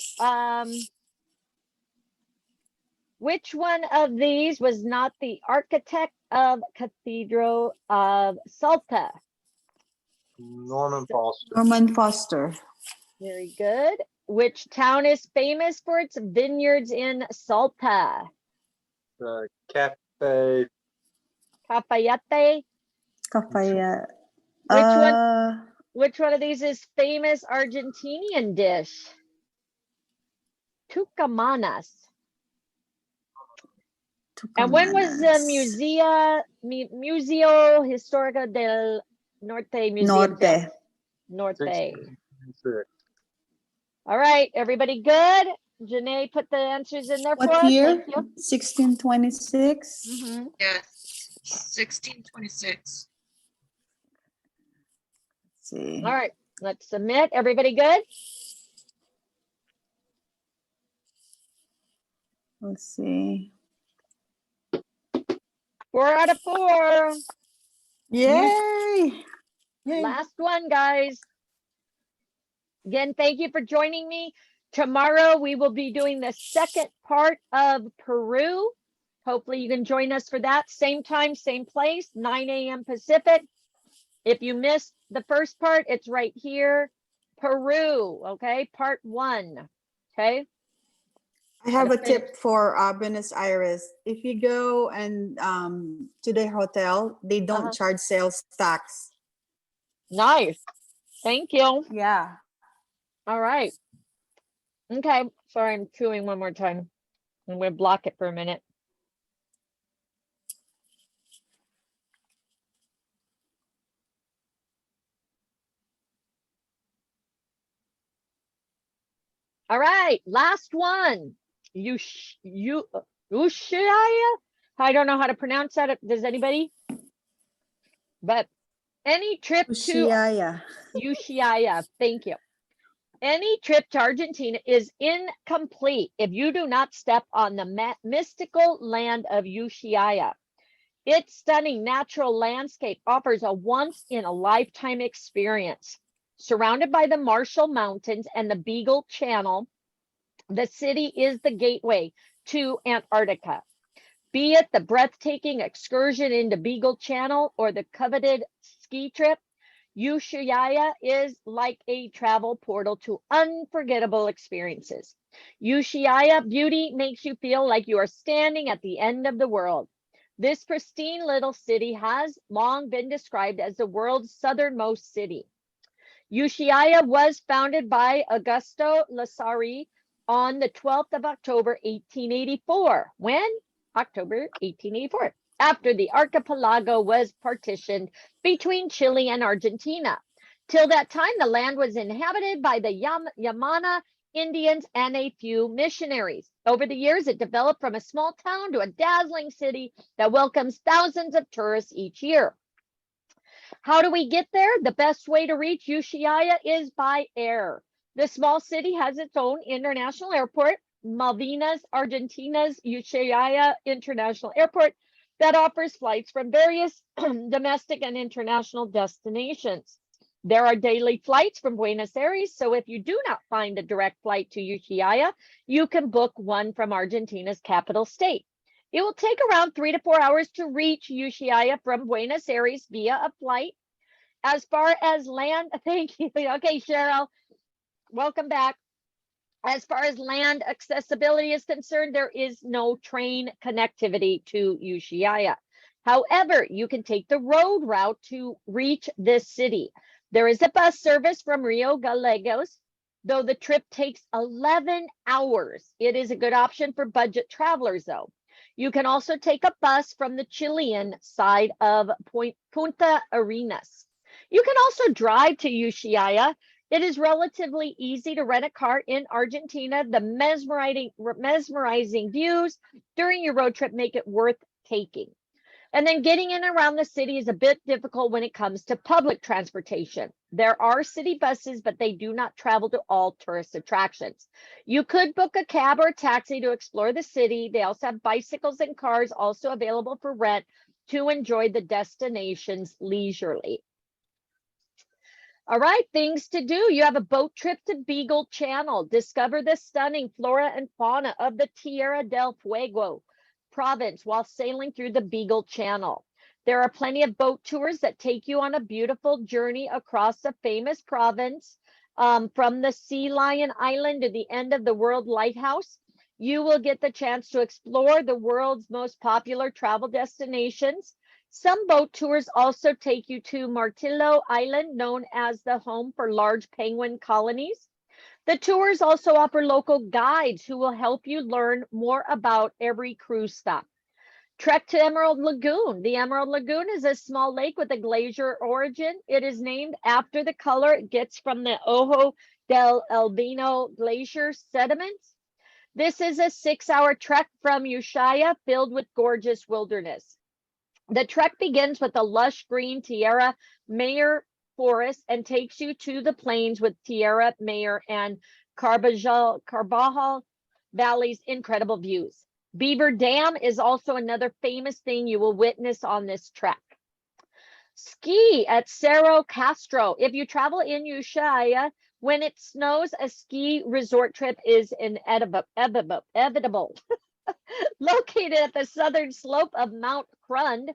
which one of these was not the architect of Cathedral of Salta? Norman Foster. Norman Foster. Very good. Which town is famous for its vineyards in Salta? Cafe. Cafayate. Cafayate. Which one of these is famous Argentinian dish? Tucamanas. And when was the Museo Histórico del Norte Museum? Norte. All right, everybody good? Janae put the answers in there for us. What year? Thank you. 1626. Mhm. Yes, 1626. See. All right, let's submit. Everybody good? Let's see. 4 out of 4. Yay! Last one, guys. Again, thank you for joining me. Tomorrow, we will be doing the second part of Peru. Hopefully you can join us for that. Same time, same place, 9 a.m. Pacific. If you missed the first part, it's right here. Peru, okay, part 1, okay? I have a Gotta finish. tip for Buenos Aires. If you go and to the hotel, they don't charge sales tax. Nice, thank you. Yeah. All right. Okay, sorry, I'm chewing one more time. I'm gonna block it for a minute. All right, last one. Yushiya? I don't know how to pronounce that. Does anybody? But any trip to Yushiya. Yushiya, thank you. Any trip to Argentina is incomplete if you do not step on the mystical land of Yushiya. Its stunning natural landscape offers a once-in-a-lifetime experience. Surrounded by the Marshall Mountains and the Beagle Channel, the city is the gateway to Antarctica. Be it the breathtaking excursion into Beagle Channel or the coveted ski trip, Yushiya is like a travel portal to unforgettable experiences. Yushiya beauty makes you feel like you are standing at the end of the world. This pristine little city has long been described as the world's southernmost city. Yushiya was founded by Augusto Lasari on the 12th of October, 1884. When? October 1884. After the archipelago was partitioned between Chile and Argentina. Till that time, the land was inhabited by the Yamana Indians and a few missionaries. Over the years, it developed from a small town to a dazzling city that welcomes thousands of tourists each year. How do we get there? The best way to reach Yushiya is by air. The small city has its own international airport, Malvinas, Argentina's Yushiya International Airport, that offers flights from various domestic and international destinations. There are daily flights from Buenos Aires, so if you do not find a direct flight to Yushiya, you can book one from Argentina's capital state. It will take around 3 to 4 hours to reach Yushiya from Buenos Aires via a flight. As far as land, thank you. Okay, Cheryl, welcome back. As far as land accessibility is concerned, there is no train connectivity to Yushiya. However, you can take the road route to reach this city. There is a bus service from Rio Gallegos, though the trip takes 11 hours. It is a good option for budget travelers, though. You can also take a bus from the Chilean side of Punta Arenas. You can also drive to Yushiya. It is relatively easy to rent a car in Argentina. The mesmerizing views during your road trip make it worth taking. And then getting in and around the city is a bit difficult when it comes to public transportation. There are city buses, but they do not travel to all tourist attractions. You could book a cab or a taxi to explore the city. They also have bicycles and cars also available for rent to enjoy the destinations leisurely. All right, things to do. You have a boat trip to Beagle Channel. Discover the stunning flora and fauna of the Tierra del Fuego province while sailing through the Beagle Channel. There are plenty of boat tours that take you on a beautiful journey across the famous province, from the Sea Lion Island to the end of the World Lighthouse. You will get the chance to explore the world's most popular travel destinations. Some boat tours also take you to Martillo Island, known as the home for large penguin colonies. The tours also offer local guides who will help you learn more about every cruise stop. Trek to Emerald Lagoon. The Emerald Lagoon is a small lake with a glacier origin. It is named after the color it gets from the Ojo del Albino glacier sediments. This is a 6-hour trek from Yushiya filled with gorgeous wilderness. The trek begins with the lush green Tiara Mayer forest and takes you to the plains with Tiara Mayer and Carbajal Valley's incredible views. Beaver Dam is also another famous thing you will witness on this trek. Ski at Cerro Castro. If you travel in Yushiya, when it snows, a ski resort trip is inevitable. Located at the southern slope of Mount Grande,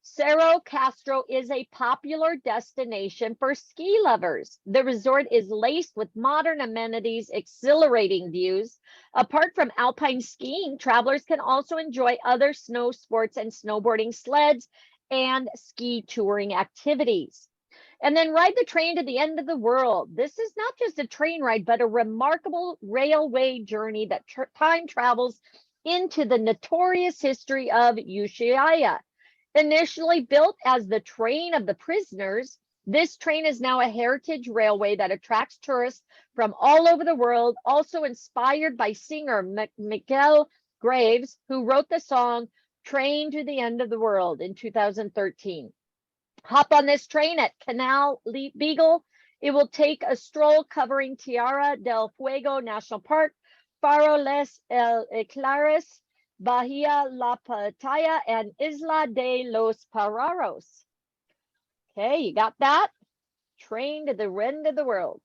Cerro Castro is a popular destination for ski lovers. The resort is laced with modern amenities, exhilarating views. Apart from alpine skiing, travelers can also enjoy other snow sports and snowboarding, sleds, and ski touring activities. And then ride the train to the end of the world. This is not just a train ride, but a remarkable railway journey that time travels into the notorious history of Yushiya. Initially built as the train of the prisoners, this train is now a heritage railway that attracts tourists from all over the world, also inspired by singer Miguel Graves, who wrote the song Train to the End of the World in 2013. Hop on this train at Canal Beagle. It will take a stroll covering Tierra del Fuego National Park, Faro Les Clares, Bahia La Pataya, and Isla de los Pararos. Okay, you got that? Train to the end of the world.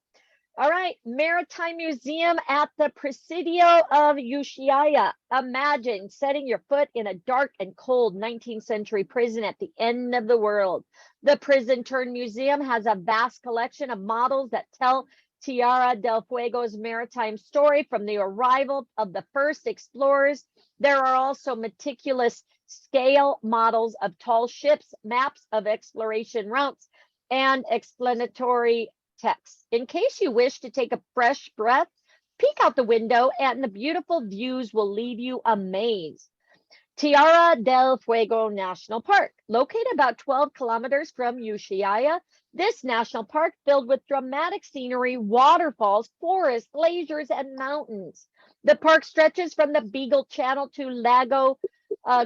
All right, Maritime Museum at the Presidio of Yushiya. Imagine setting your foot in a dark and cold 19th century prison at the end of the world. The prison turned museum has a vast collection of models that tell Tierra del Fuego's maritime story from the arrival of the first explorers. There are also meticulous scale models of tall ships, maps of exploration routes, and explanatory text. In case you wish to take a fresh breath, peek out the window and the beautiful views will leave you amazed. Tierra del Fuego National Park, located about 12 kilometers from Yushiya. This national park filled with dramatic scenery, waterfalls, forests, glaciers, and mountains. The park stretches from the Beagle Channel to Lago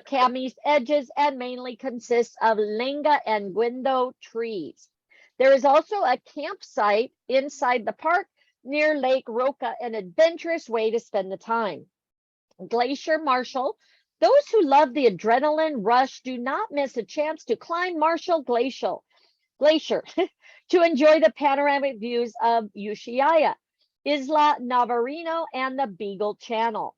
Cami's edges and mainly consists of linga and guindo trees. There is also a campsite inside the park near Lake Roca, an adventurous way to spend the time. Glacier Marshall. Those who love the adrenaline rush do not miss a chance to climb Marshall Glacier to enjoy the panoramic views of Yushiya, Isla Navarino, and the Beagle Channel.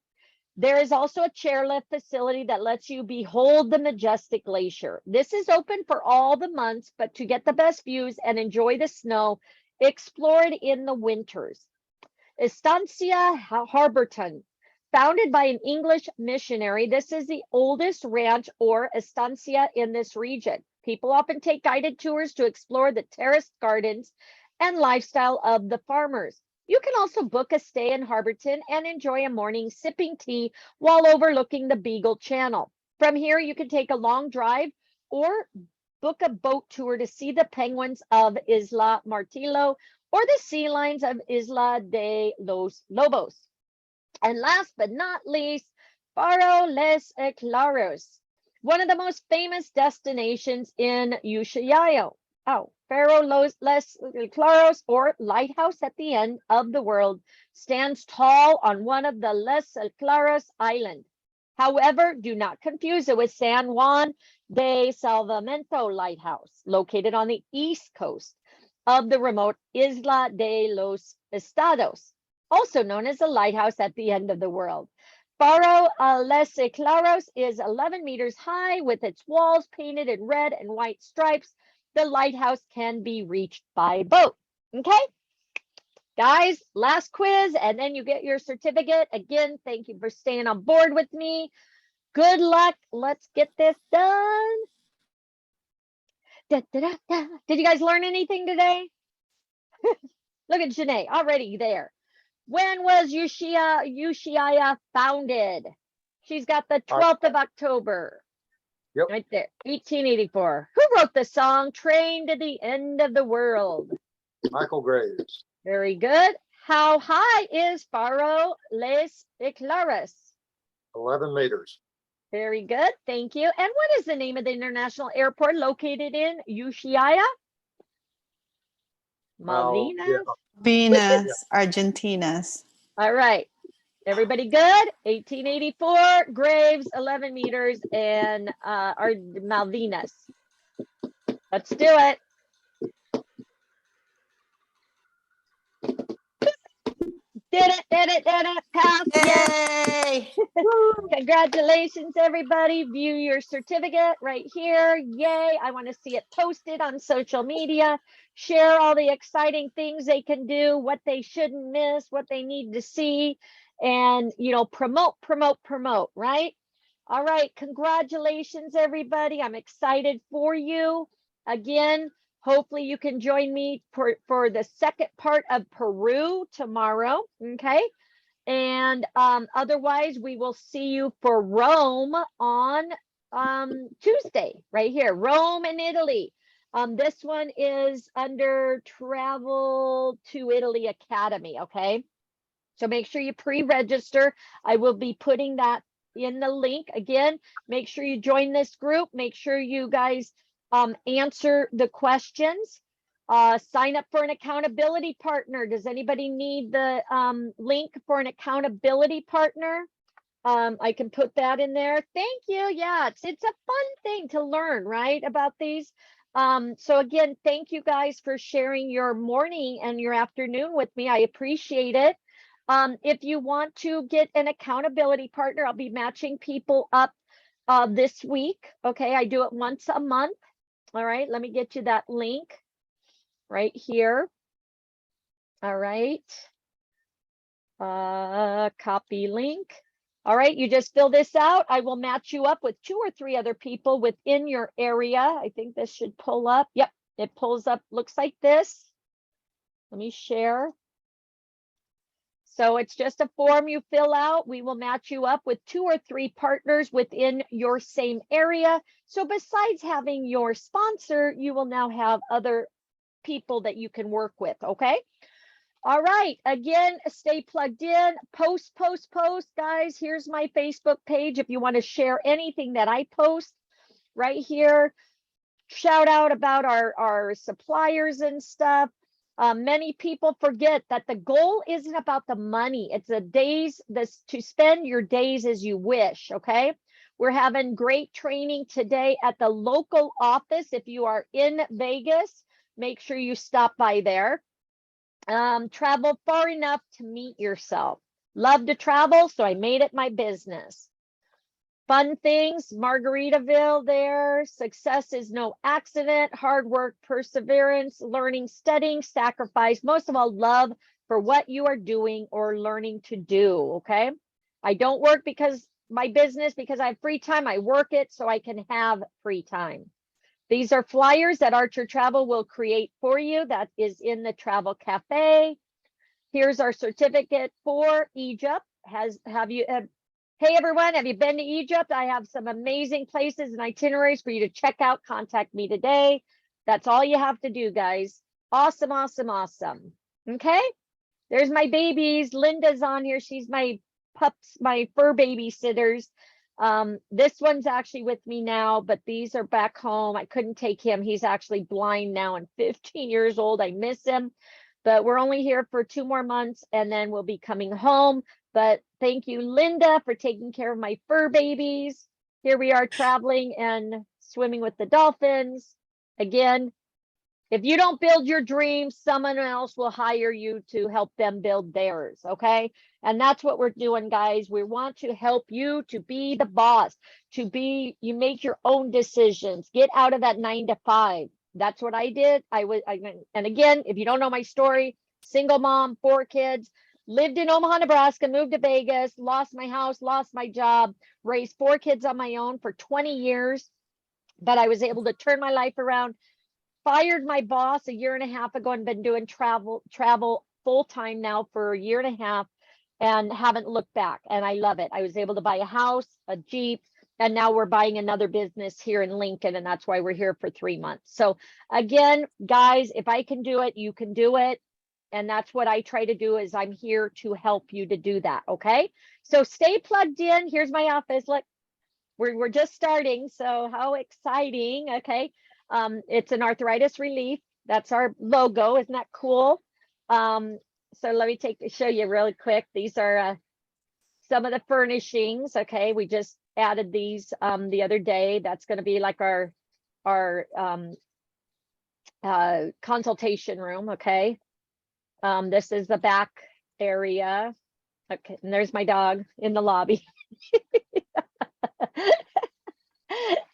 There is also a chairlift facility that lets you behold the majestic glacier. This is open for all the months, but to get the best views and enjoy the snow, explore it in the winters. Estancia Harberton. Founded by an English missionary, this is the oldest ranch or estancia in this region. People often take guided tours to explore the terraced gardens and lifestyle of the farmers. You can also book a stay in Harberton and enjoy a morning sipping tea while overlooking the Beagle Channel. From here, you can take a long drive or book a boat tour to see the penguins of Isla Martillo or the sea lions of Isla de los Lobos. And last but not least, Faro Les Claros, one of the most famous destinations in Yushiya. Faro Les Claros, or Lighthouse at the End of the World, stands tall on one of the Les Claros Island. However, do not confuse it with San Juan de Salvamento Lighthouse, located on the east coast of the remote Isla de los Estados, also known as the lighthouse at the end of the world. Faro Les Claros is 11 meters high with its walls painted in red and white stripes. The lighthouse can be reached by boat. Okay, guys, last quiz, and then you get your certificate. Again, thank you for staying on board with me. Good luck. Let's get this done. Da, da, da, da. Did you guys learn anything today? Look at Janae, already there. When was Yushiya founded? She's got the 12th of October. Yep. Right there, 1884. Who wrote the song Train to the End of the World? Michael Graves. Very good. How high is Faro Les Claros? 11 meters. Very good. Thank you. And what is the name of the international airport located in Yushiya? Malvinas. Venus, Argentinas. All right. Everybody good? 1884, Graves, 11 meters, and our Malvinas. Let's do it. Did it, pass, yes. Yay! Congratulations, everybody. View your certificate right here. Yay. I want to see it posted on social media. Share all the exciting things they can do, what they shouldn't miss, what they need to see, and, you know, promote, right? All right. Congratulations, everybody. I'm excited for you. Again, hopefully you can join me for the second part of Peru tomorrow. Okay. And otherwise, we will see you for Rome on Tuesday, right here, Rome in Italy. This one is under Travel to Italy Academy, okay? So make sure you pre-register. I will be putting that in the link. Again, make sure you join this group. Make sure you guys answer the questions. Sign up for an accountability partner. Does anybody need the link for an accountability partner? I can put that in there. Thank you. Yeah, it's a fun thing to learn, right, about these. So again, thank you guys for sharing your morning and your afternoon with me. I appreciate it. If you want to get an accountability partner, I'll be matching people up this week. Okay, I do it once a month. All right, let me get you that link right here. All right. Copy link. All right, you just fill this out. I will match you up with 2 or 3 other people within your area. I think this should pull up. Yep, it pulls up, looks like this. Let me share. So it's just a form you fill out. We will match you up with 2 or 3 partners within your same area. So besides having your sponsor, you will now have other people that you can work with, okay? All right, again, stay plugged in, post, guys. Here's my Facebook page if you want to share anything that I post right here. Shout out about our suppliers and stuff. Many people forget that the goal isn't about the money. It's the days, to spend your days as you wish, okay? We're having great training today at the local office. If you are in Vegas, make sure you stop by there. Travel far enough to meet yourself. Love to travel, so I made it my business. Fun things, Margaritaville there. Success is no accident. Hard work, perseverance, learning, studying, sacrifice. Most of all, love for what you are doing or learning to do, okay? I don't work because my business, because I have free time. I work it so I can have free time. These are flyers that Archer Travel will create for you. That is in the Travel Cafe. Here's our certificate for Egypt. Hey everyone, have you been to Egypt? I have some amazing places and itineraries for you to check out. Contact me today. That's all you have to do, guys. Awesome, awesome, awesome. Okay, there's my babies. Linda's on here. She's my pups, my fur babysitters. This one's actually with me now, but these are back home. I couldn't take him. He's actually blind now and 15 years old. I miss him, but we're only here for 2 more months and then we'll be coming home. But thank you, Linda, for taking care of my fur babies. Here we are traveling and swimming with the dolphins. Again, if you don't build your dreams, someone else will hire you to help them build theirs, okay? And that's what we're doing, guys. We want to help you to be the boss, you make your own decisions, get out of that 9 to 5. That's what I did. And again, if you don't know my story, single mom, 4 kids, lived in Omaha, Nebraska, moved to Vegas, lost my house, lost my job, raised 4 kids on my own for 20 years. But I was able to turn my life around. Fired my boss a year and a half ago and been doing travel full time now for a year and a half and haven't looked back. And I love it. I was able to buy a house, a Jeep, and now we're buying another business here in Lincoln. And that's why we're here for 3 months. So again, guys, if I can do it, you can do it. And that's what I try to do, is I'm here to help you to do that. Okay. So stay plugged in. Here's my office. Look, we're just starting. So how exciting. Okay. It's an arthritis relief. That's our logo. Isn't that cool? So let me show you really quick. These are some of the furnishings. Okay, we just added these the other day. That's going to be like our consultation room. Okay, this is the back area. Okay, and there's my dog in the lobby.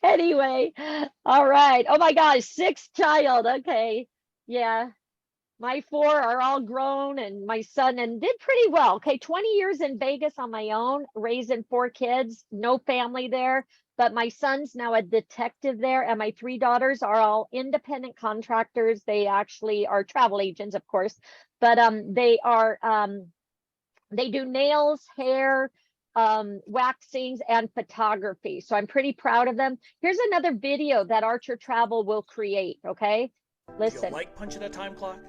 Anyway, all right. Oh my gosh, sixth child. Okay. Yeah. My four are all grown and my son and did pretty well. Okay, 20 years in Vegas on my own, raising four kids, no family there. But my son's now a detective there, and my three daughters are all independent contractors. They actually are travel agents, of course, but they do nails, hair, waxings, and photography. So I'm pretty proud of them. Here's another video that Archer Travel will create. Okay, listen. Like punching a time clock?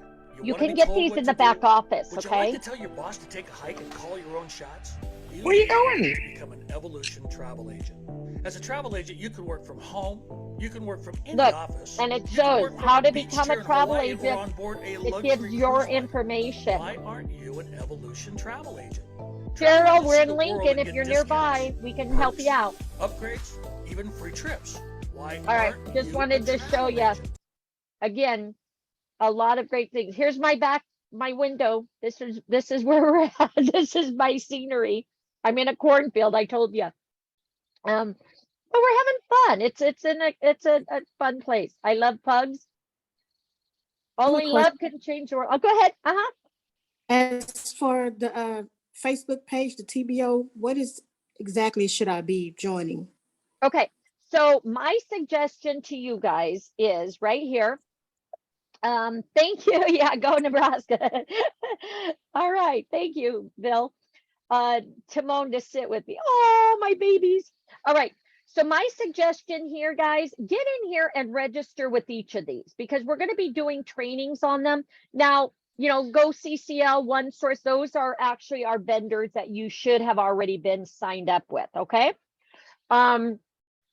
You wanna can be get told these what in to the back do? office. Would you Okay. like to tell your boss to take a hike and call your own shots? Where are you going? Become an Evolution travel agent. As a travel agent, you can work from home. You can work from any Look, office. and it you can shows work from how to beach become chair a in travel Hawaii or agent. on board a It luxury gives your cruise liner. information. Why aren't you an Evolution travel agent? Travel Cheryl, to we're see in the world Lincoln. and If get you're discounts, nearby, we can help you perks, out. Upgrades, even free trips. Why All right, aren't just you wanted a to travel show you agent? again a lot of great things. Here's my my window. This is where we're at. This is my scenery. I'm in a cornfield, I told you. But we're having fun. It's a fun place. I love pugs. Only love can change the world. Oh, go ahead. As for the Facebook page, the TBO, what is exactly should I be joining? Okay, so my suggestion to you guys is right here. Thank you. Yeah, go Nebraska. All right, thank you, Bill. Timon to sit with me. Oh, my babies. All right. So my suggestion here, guys, get in here and register with each of these because we're going to be doing trainings on them. Now, you know, Go CCL, One Source, those are actually our vendors that you should have already been signed up with. Okay.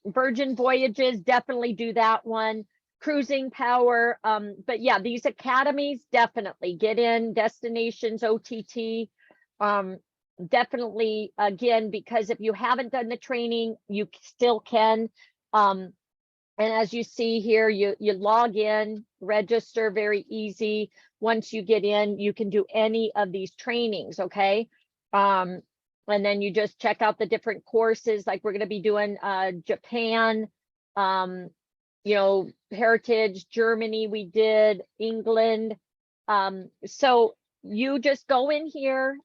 Virgin Voyages, definitely do that one. Cruising Power. But yeah, these academies, definitely get in. Destinations, OTT. Definitely, again, because if you haven't done the training, you still can. And as you see here, you log in, register, very easy. Once you get in, you can do any of these trainings. Okay. And then you just check out the different courses, like we're going to be doing Japan, you know, Heritage, Germany, we did England. So you just go in here,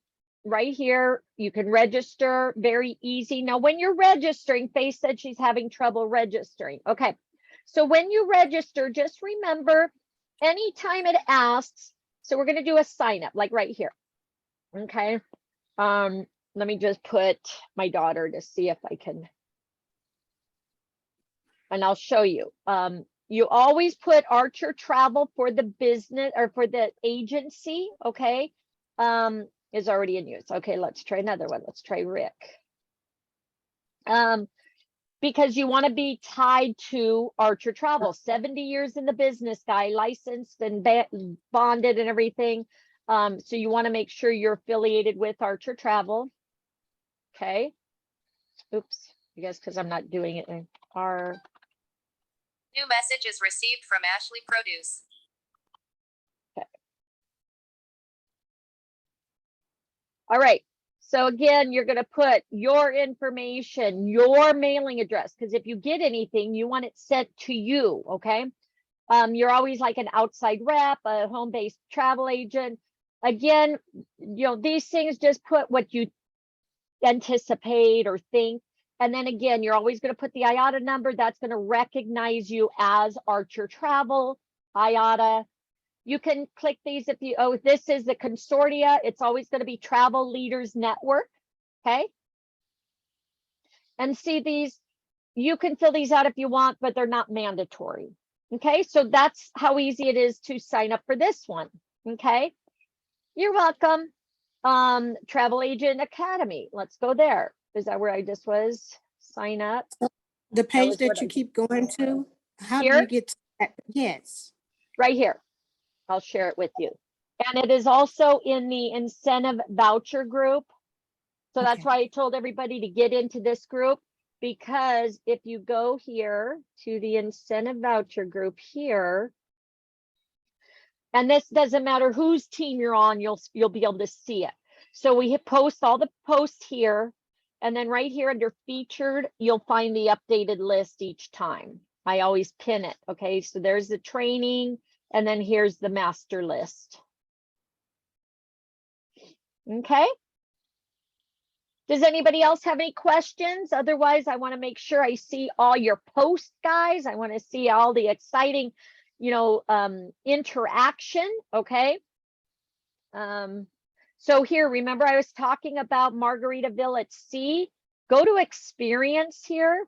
right here, you can register, very easy. Now, when you're registering, Faith said she's having trouble registering. Okay, so when you register, just remember, anytime it asks, so we're going to do a sign up, like right here. Okay, let me just put my daughter to see if I can, and I'll show you. You always put Archer Travel for the business or for the agency. Okay, is already in use. Okay, let's try another one. Let's try Rick. Because you want to be tied to Archer Travel. 70 years in the business, guy, licensed and bonded and everything. So you want to make sure you're affiliated with Archer Travel. Okay. Oops, I guess because I'm not doing it in our. New message is received from Ashley Produce. All right. So again, you're going to put your information, your mailing address, because if you get anything, you want it sent to you. Okay. You're always like an outside rep, a home-based travel agent. Again, you know, these things, just put what you anticipate or think. And then again, you're always going to put the IATA number. That's going to recognize you as Archer Travel, IATA. You can click these if you, oh, this is the consortia. It's always going to be Travel Leaders Network. Okay. And see these, you can fill these out if you want, but they're not mandatory. Okay. So that's how easy it is to sign up for this one. Okay. You're welcome. Travel Agent Academy. Let's go there. Is that where I just was? Sign up. The page that you keep going to, how do you get to that? Yes. Right here. I'll share it with you. And it is also in the incentive voucher group. So that's why I told everybody to get into this group, because if you go here to the incentive voucher group here, and this doesn't matter whose team you're on, you'll be able to see it. So we post all the posts here. And then right here under featured, you'll find the updated list each time. I always pin it. Okay, so there's the training, and then here's the master list. Okay. Does anybody else have any questions? Otherwise, I want to make sure I see all your posts, guys. I want to see all the exciting, interaction. Okay. So here, remember I was talking about Margaritaville at sea. Go to experience here.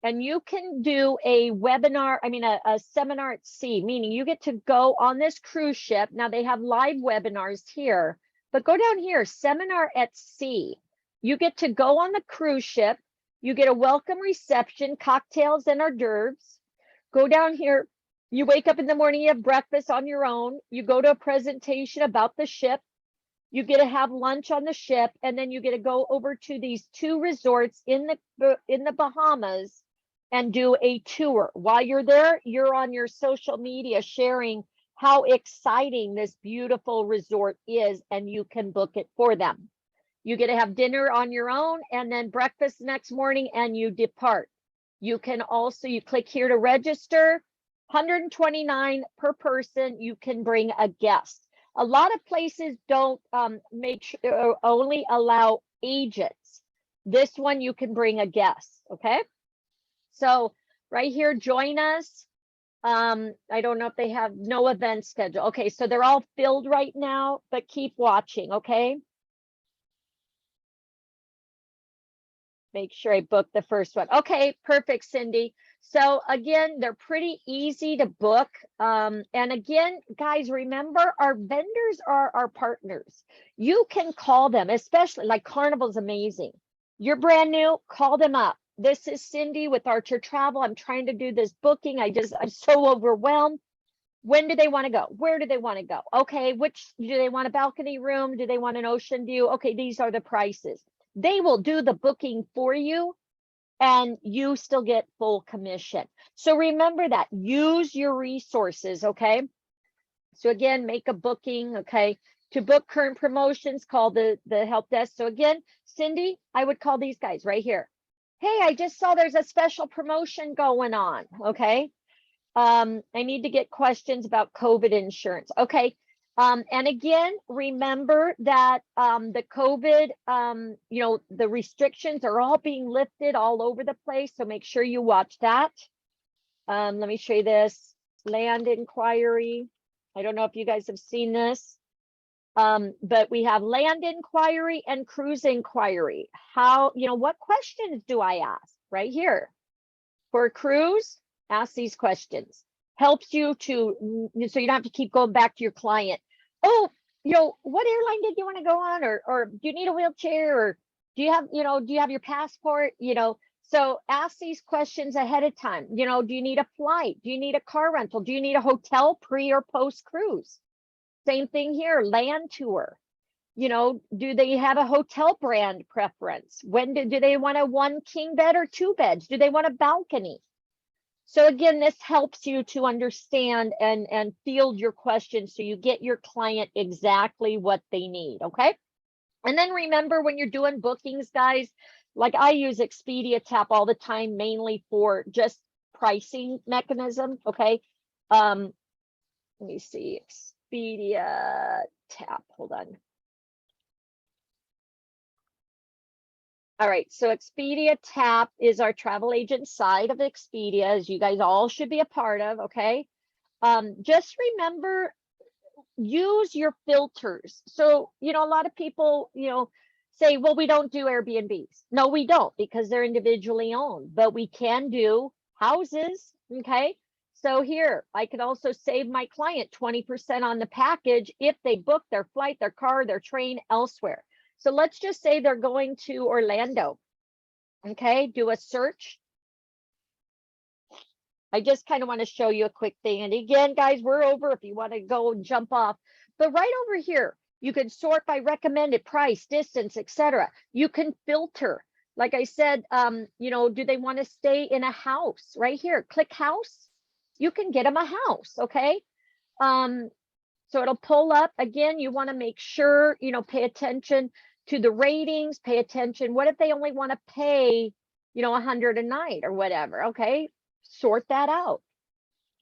And you can do a webinar, a seminar at sea, meaning you get to go on this cruise ship. Now they have live webinars here, but go down here, seminar at sea. You get to go on the cruise ship. You get a welcome reception, cocktails and hors d'oeuvres. Go down here. You wake up in the morning, you have breakfast on your own. You go to a presentation about the ship. You get to have lunch on the ship, and then you get to go over to these 2 resorts in the Bahamas and do a tour. While you're there, you're on your social media sharing how exciting this beautiful resort is, and you can book it for them. You get to have dinner on your own and then breakfast the next morning, and you depart. You can also, you click here to register, $129 per person. You can bring a guest. A lot of places don't only allow agents. This one, you can bring a guest, okay? So right here, join us. I don't know if they have no event schedule. Okay, so they're all filled right now, but keep watching, okay? Make sure I book the first one. Okay, perfect, Cindy. So again, they're pretty easy to book. And again, guys, remember our vendors are our partners. You can call them, especially like Carnival's amazing. You're brand new, call them up. This is Cindy with Archer Travel. I'm trying to do this booking. I'm so overwhelmed. When do they want to go? Where do they want to go? Okay, do they want a balcony room? Do they want an ocean view? Okay, these are the prices. They will do the booking for you, and you still get full commission. So remember that. Use your resources, okay? So again, make a booking, okay? To book current promotions, call the help desk. So again, Cindy, I would call these guys right here. Hey, I just saw there's a special promotion going on, okay? I need to get questions about COVID insurance. Okay. And again, remember that the COVID, the restrictions are all being lifted all over the place. So make sure you watch that. Let me show you this land inquiry. I don't know if you guys have seen this, but we have land inquiry and cruise inquiry. What questions do I ask? Right here. For a cruise, ask these questions. Helps you to, so you don't have to keep going back to your client. Oh, what airline did you want to go on? Or do you need a wheelchair? Or do you have your passport? So ask these questions ahead of time. Do you need a flight? Do you need a car rental? Do you need a hotel pre or post cruise? Same thing here, land tour. Do they have a hotel brand preference? When do they want a 1 king bed or 2 beds? Do they want a balcony? So again, this helps you to understand and field your questions so you get your client exactly what they need, okay? And then remember, when you're doing bookings, guys, like I use Expedia Tap all the time, mainly for just pricing mechanism, okay? Let me see, Expedia Tap, hold on. All right, so Expedia Tap is our travel agent side of Expedia, as you guys all should be a part of, okay? Just remember, use your filters. So, a lot of people, say, well, we don't do Airbnbs. No, we don't, because they're individually owned, but we can do houses, okay? So here, I can also save my client 20% on the package if they book their flight, their car, their train elsewhere. So let's just say they're going to Orlando, okay? Do a search. I just kind of want to show you a quick thing. And again, guys, we're over if you want to go and jump off. But right over here, you can sort by recommended price, distance, etc. You can filter. Like I said, do they want to stay in a house? Right here, click house. You can get them a house, okay? So it'll pull up again. You want to make sure, you know, pay attention to the ratings, pay attention. What if they only want to pay, you know, 100 a night or whatever? Okay, sort that out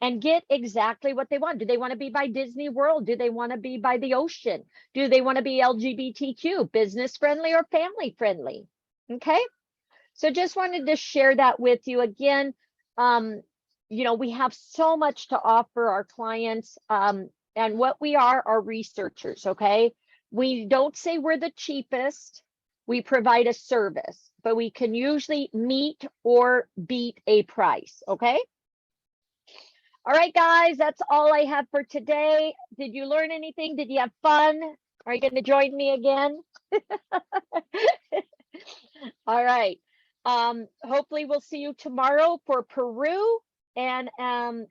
and get exactly what they want. Do they want to be by Disney World? Do they want to be by the ocean? Do they want to be LGBTQ, business friendly or family friendly? Okay, so just wanted to share that with you again. You know, we have so much to offer our clients, and what we are researchers. Okay, we don't say we're the cheapest. We provide a service, but we can usually meet or beat a price. Okay. All right, guys, that's all I have for today. Did you learn anything? Did you have fun? Are you going to join me again? All right. Hopefully we'll see you tomorrow for Peru. And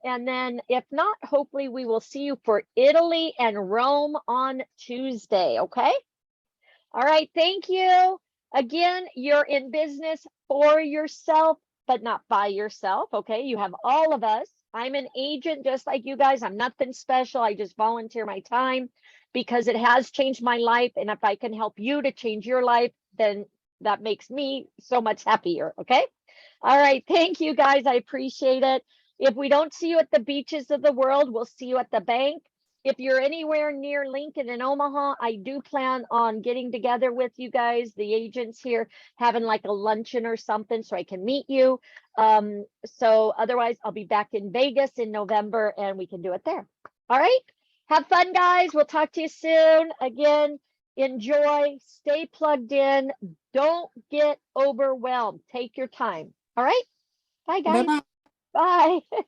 then if not, hopefully we will see you for Italy and Rome on Tuesday. Okay. All right. Thank you. Again, you're in business for yourself, but not by yourself. Okay. You have all of us. I'm an agent just like you guys. I'm nothing special. I just volunteer my time because it has changed my life. And if I can help you to change your life, then that makes me so much happier. Okay. All right. Thank you guys. I appreciate it. If we don't see you at the beaches of the world, we'll see you at the bank. If you're anywhere near Lincoln and Omaha, I do plan on getting together with you guys, the agents here, having like a luncheon or something so I can meet you. So otherwise, I'll be back in Vegas in November and we can do it there. All right. Have fun, guys. We'll talk to you soon. Again, enjoy, stay plugged in. Don't get overwhelmed. Take your time. All right. Bye, guys. Bye-bye. Bye.